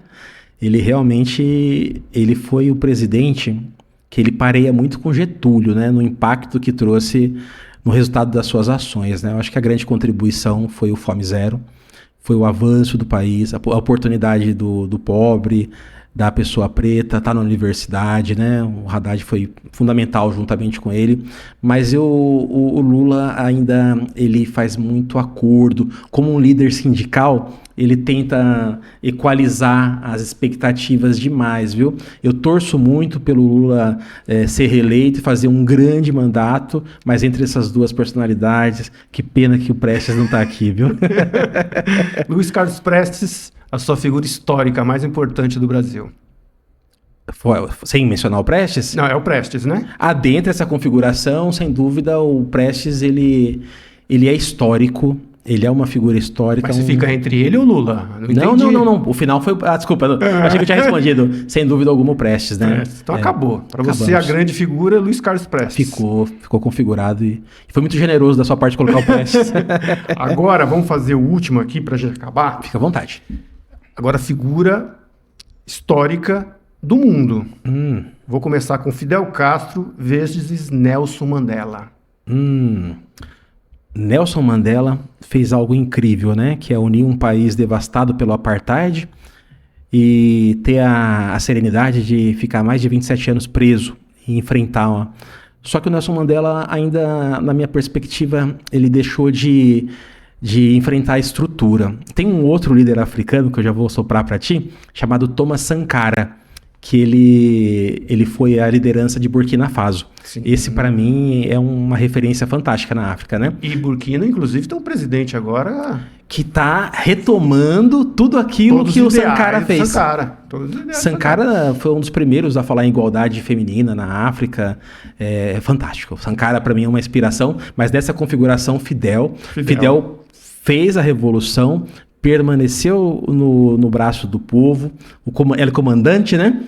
Ele realmente, ele foi o presidente que ele pareia muito com Getúlio, né? No impacto que trouxe no resultado das suas ações, né? Eu acho que a grande contribuição foi o Fome Zero, foi o avanço do país, a oportunidade do pobre, da pessoa preta, tá na universidade, né? O Haddad foi fundamental juntamente com ele, mas o Lula ainda, ele faz muito acordo, como um líder sindical, ele tenta equalizar as expectativas demais, viu? Eu torço muito pelo Lula ser reeleito e fazer um grande mandato, mas entre essas duas personalidades, que pena que o Prestes não tá aqui, viu? Luiz Carlos Prestes, a sua figura histórica mais importante do Brasil. Sem mencionar o Prestes? Não, é o Prestes, né? Dentro dessa configuração, sem dúvida, o Prestes, ele é histórico. Ele é uma figura histórica. Mas você fica entre ele ou Lula? Não. O final foi... desculpa. Achei que eu tinha respondido. Sem dúvida alguma, o Prestes, né? Então acabou. Para você, a grande figura é Luiz Carlos Prestes. Ficou configurado e foi muito generoso da sua parte colocar o Prestes. Agora, vamos fazer o último aqui para a gente acabar? Fica à vontade. Agora, figura histórica do mundo. Vou começar com Fidel Castro versus Nelson Mandela. Nelson Mandela fez algo incrível, né? Que é unir um país devastado pelo apartheid e ter a serenidade de ficar mais de 27 anos preso e enfrentar Só que o Nelson Mandela ainda, na minha perspectiva, ele deixou de enfrentar a estrutura. Tem um outro líder africano, que eu já vou soprar para ti, chamado Thomas Sankara, que ele foi a liderança de Burkina Faso. Sim. Esse, para mim, é uma referência fantástica na África, né? E Burkina, inclusive, tem um presidente agora... que está retomando tudo aquilo que o Sankara fez. Sankara foi um dos primeiros a falar em igualdade feminina na África. É fantástico. Sankara, para mim, é uma inspiração, mas dessa configuração, Fidel fez a revolução, permaneceu no braço do povo, ele é comandante, né?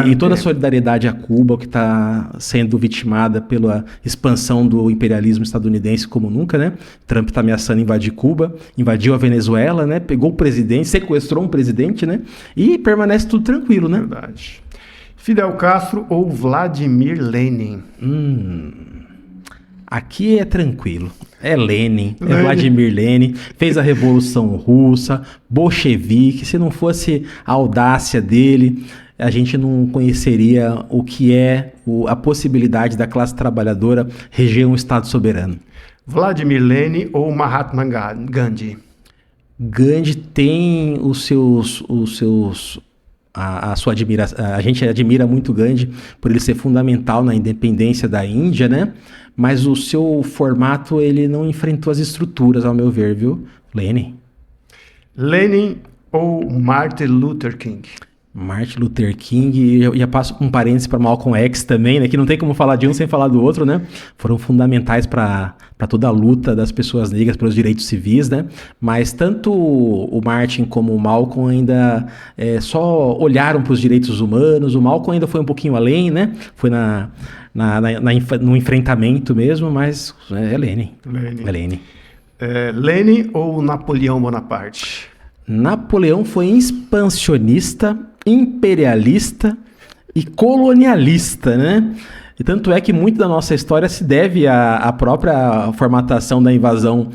E toda a solidariedade a Cuba, que está sendo vitimada pela expansão do imperialismo estadunidense como nunca, né? Trump está ameaçando invadir Cuba, invadiu a Venezuela, né? Pegou o presidente, sequestrou um presidente, né? E permanece tudo tranquilo, né? Verdade. Fidel Castro ou Vladimir Lenin? Aqui é tranquilo. É Lenin, é Vladimir Lenin, fez a Revolução Russa, bolchevique. Se não fosse a audácia dele, a gente não conheceria o que é a possibilidade da classe trabalhadora reger um Estado soberano. Vladimir Lenin ou Mahatma Gandhi? Gandhi tem os seus a sua admiração. A gente admira muito Gandhi por ele ser fundamental na independência da Índia, né? Mas o seu formato, ele não enfrentou as estruturas, ao meu ver, viu? Lenin. Lenin ou Martin Luther King? Martin Luther King, eu já passo um parênteses para Malcolm X também, né? Que não tem como falar de um sem falar do outro, né? Foram fundamentais para toda a luta das pessoas negras pelos direitos civis, né? Mas tanto o Martin como o Malcolm ainda só olharam para os direitos humanos. O Malcolm ainda foi um pouquinho além, né? Foi no enfrentamento mesmo, mas é Lenin. É Lenin. Lenin ou Napoleão Bonaparte? Napoleão foi expansionista, imperialista e colonialista, né? E tanto é que muito da nossa história se deve à própria formatação da invasão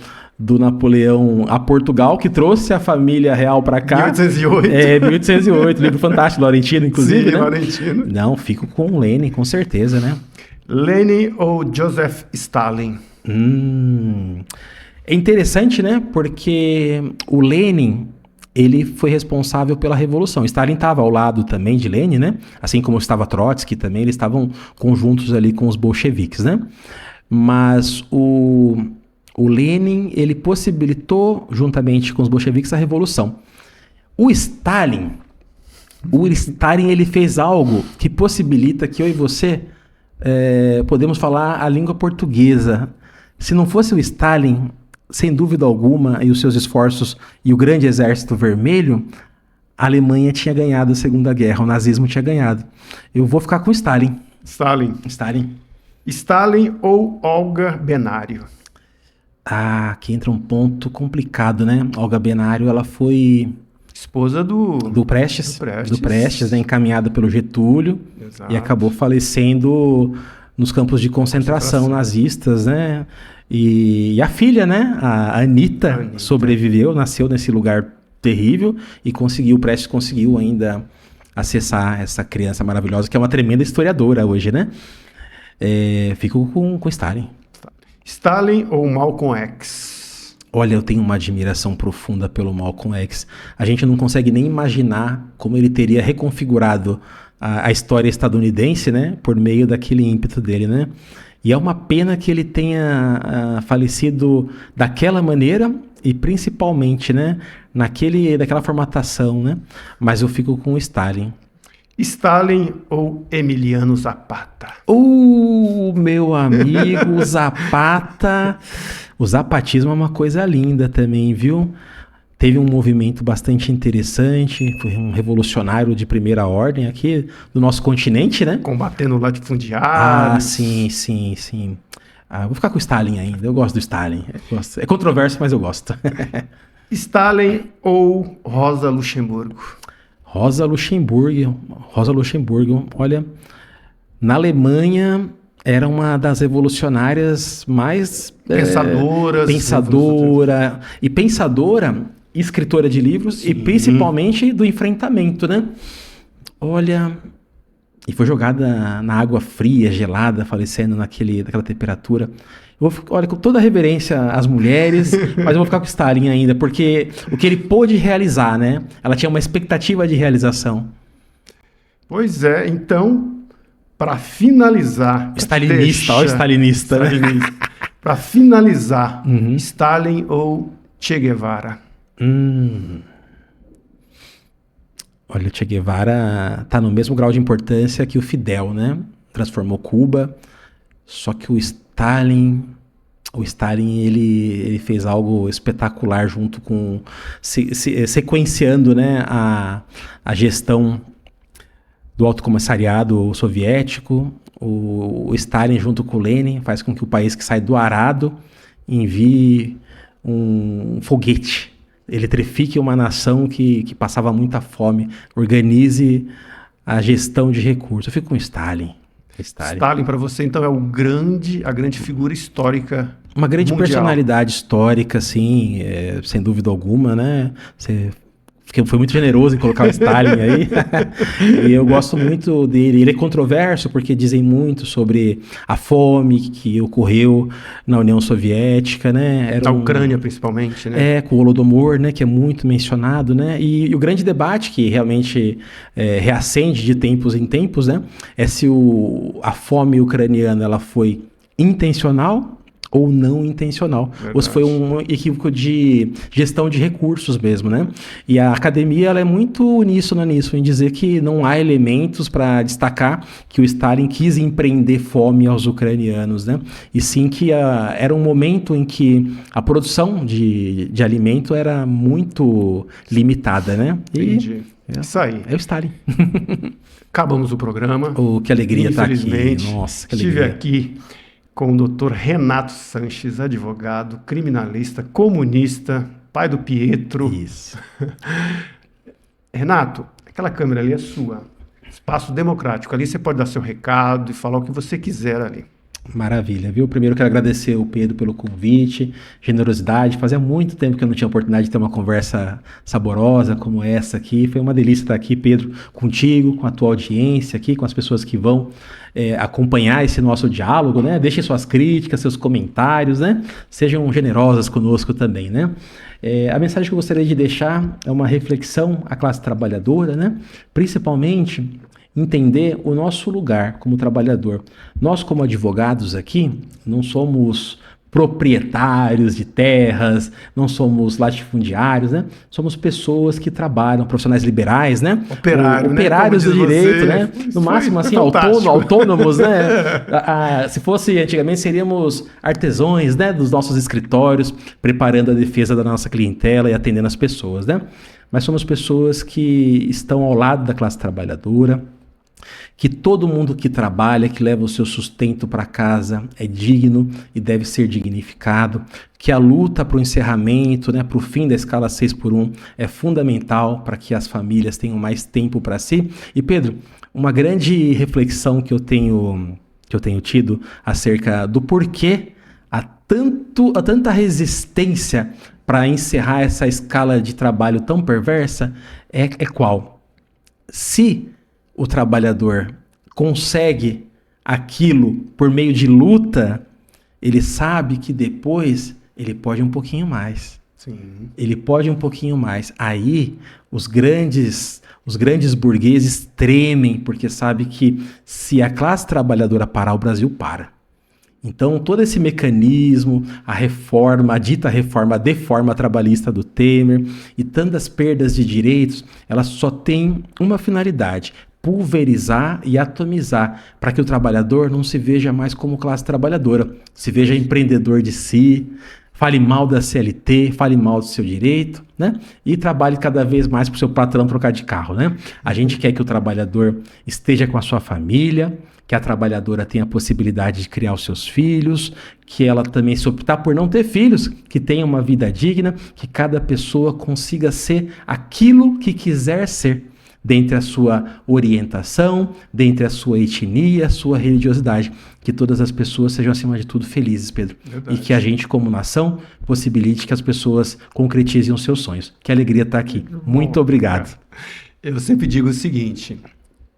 do Napoleão a Portugal, que trouxe a família real para cá. 1808. 1808, livro fantástico, Laurentino, inclusive, Sim, né? Laurentino. Não, fico com o Lenin, com certeza, né? Lenin ou Joseph Stalin? É interessante, né? Porque o Lenin, ele foi responsável pela Revolução. Stalin estava ao lado também de Lenin, né? Assim como estava Trotsky também, eles estavam conjuntos ali com os bolcheviques, né? Mas o Lenin, ele possibilitou, juntamente com os bolcheviques, a Revolução. O Stalin, ele fez algo que possibilita que eu e você podemos falar a língua portuguesa. Se não fosse o Stalin, sem dúvida alguma, e os seus esforços e o grande exército vermelho, a Alemanha tinha ganhado a Segunda Guerra, o nazismo tinha ganhado. Eu vou ficar com Stalin. Stalin. Stalin ou Olga Benário? Aqui entra um ponto complicado, né? Olga Benário, ela foi esposa do Prestes, né? Encaminhada pelo Getúlio. Exato. E acabou falecendo nos campos de concentração nazistas, né? E a filha, né? A Anitta sobreviveu, nasceu nesse lugar terrível e o Prestes conseguiu ainda acessar essa criança maravilhosa, que é uma tremenda historiadora hoje, né? Fico com Stalin. Stalin ou Malcolm X? Olha, eu tenho uma admiração profunda pelo Malcolm X. A gente não consegue nem imaginar como ele teria reconfigurado a história estadunidense, né? Por meio daquele ímpeto dele, né? E é uma pena que ele tenha falecido daquela maneira e principalmente, né? Daquela formatação, né? Mas eu fico com o Stalin. Stalin ou Emiliano Zapata? Meu amigo, Zapata. O zapatismo é uma coisa linda também, viu? Teve um movimento bastante interessante, foi um revolucionário de primeira ordem aqui do nosso continente, né? Combatendo latifundiários. Sim. Vou ficar com o Stalin ainda, eu gosto do Stalin. É controverso, mas eu gosto. Stalin ou Rosa Luxemburgo? Rosa Luxemburgo, olha, na Alemanha era uma das revolucionárias mais pensadora, escritora de livros. Sim. E principalmente do enfrentamento, né? Olha, e foi jogada na água fria, gelada, falecendo naquela temperatura. Olha, com toda a reverência às mulheres, mas eu vou ficar com o Stalin ainda, porque o que ele pôde realizar, né? Ela tinha uma expectativa de realização. Pois é, então, para finalizar... Stalinista, olha o stalinista. Para finalizar, Stalin ou Che Guevara? Olha, o Che Guevara tá no mesmo grau de importância que o Fidel, né? Transformou Cuba, só que o Stalin, ele fez algo espetacular junto com... sequenciando, né, a gestão do Alto Comissariado Soviético. O Stalin, junto com o Lenin, faz com que o país que sai do arado envie um foguete, eletrifique uma nação que passava muita fome, organize a gestão de recursos. Eu fico com Stalin. Stalin para você, então, é a grande figura histórica. Uma grande mundial. Personalidade histórica, sim, sem dúvida alguma, né? Foi muito generoso em colocar o Stalin aí. E eu gosto muito dele. Ele é controverso porque dizem muito sobre a fome que ocorreu na União Soviética, né? Na Ucrânia, principalmente, né? Com o Holodomor, né? Que é muito mencionado, né? E o grande debate que realmente reacende de tempos em tempos, né? É se a fome ucraniana ela foi intencional ou não intencional. Verdade. Ou se foi um equívoco de gestão de recursos mesmo, né? E a academia ela é muito uníssona nisso, em dizer que não há elementos para destacar que o Stalin quis empreender fome aos ucranianos, né? E sim que era um momento em que a produção de alimento era muito limitada, né? Entendi. Isso aí. É o Stalin. Acabamos o programa. Que alegria estar aqui. Nossa, que alegria. Estive aqui com o Dr. Renato Sanches, advogado, criminalista, comunista, pai do Pietro. Isso. Renato, aquela câmera ali é sua. Espaço democrático. Ali você pode dar seu recado e falar o que você quiser ali. Maravilha, viu? Primeiro quero agradecer o Pedro pelo convite, generosidade. Fazia muito tempo que eu não tinha oportunidade de ter uma conversa saborosa como essa aqui. Foi uma delícia estar aqui, Pedro, contigo, com a tua audiência aqui, com as pessoas que vão acompanhar esse nosso diálogo, né? Deixem suas críticas, seus comentários, né? Sejam generosas conosco também, né? A mensagem que eu gostaria de deixar é uma reflexão à classe trabalhadora, né? Principalmente entender o nosso lugar como trabalhador. Nós, como advogados aqui, não somos proprietários de terras, não somos latifundiários, né? Somos pessoas que trabalham, profissionais liberais, né? Operários do direito, né? No máximo, assim, autônomos, né? Se fosse antigamente, seríamos artesãos, né? Dos nossos escritórios, preparando a defesa da nossa clientela e atendendo as pessoas, né? Mas somos pessoas que estão ao lado da classe trabalhadora, que todo mundo que trabalha, que leva o seu sustento para casa é digno e deve ser dignificado, que a luta para o encerramento, né, para o fim da escala 6x1 é fundamental para que as famílias tenham mais tempo para si. E Pedro, uma grande reflexão que eu tenho tido acerca do porquê há tanta resistência para encerrar essa escala de trabalho tão perversa é qual? Se o trabalhador consegue aquilo por meio de luta, ele sabe que depois ele pode um pouquinho mais. Sim. Ele pode um pouquinho mais. Aí os grandes burgueses tremem, porque sabe que se a classe trabalhadora parar, o Brasil para. Então, todo esse mecanismo, a dita reforma, a deforma trabalhista do Temer e tantas perdas de direitos, elas só têm uma finalidade: pulverizar e atomizar, para que o trabalhador não se veja mais como classe trabalhadora, se veja empreendedor de si, fale mal da CLT, fale mal do seu direito, né? E trabalhe cada vez mais para o seu patrão trocar de carro, né? A gente quer que o trabalhador esteja com a sua família, que a trabalhadora tenha a possibilidade de criar os seus filhos, que ela também, se optar por não ter filhos, que tenha uma vida digna, que cada pessoa consiga ser aquilo que quiser ser, dentre a sua orientação, dentre a sua etnia, a sua religiosidade, que todas as pessoas sejam, acima de tudo, felizes, Pedro. Verdade. E que a gente, como nação, possibilite que as pessoas concretizem os seus sonhos. Que alegria estar aqui. Muito obrigado. Eu sempre digo o seguinte: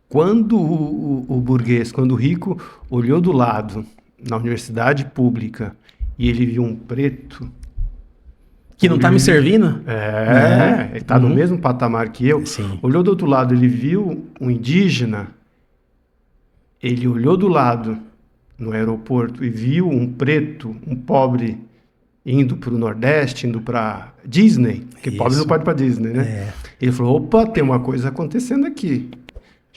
quando o burguês, quando o rico olhou do lado na universidade pública e ele viu um preto que não está me servindo? Ele está no mesmo patamar que eu. Sim. Olhou do outro lado, ele viu um indígena, ele olhou do lado no aeroporto e viu um preto, um pobre, indo para o Nordeste, indo para Disney, porque pobre não pode ir para Disney, né? Ele falou, opa, tem uma coisa acontecendo aqui.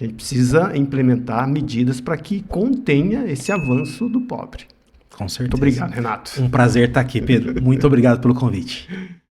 A gente precisa implementar medidas para que contenha esse avanço do pobre. Com certeza. Muito obrigado, Renato. Um prazer estar aqui, Pedro. Muito obrigado pelo convite.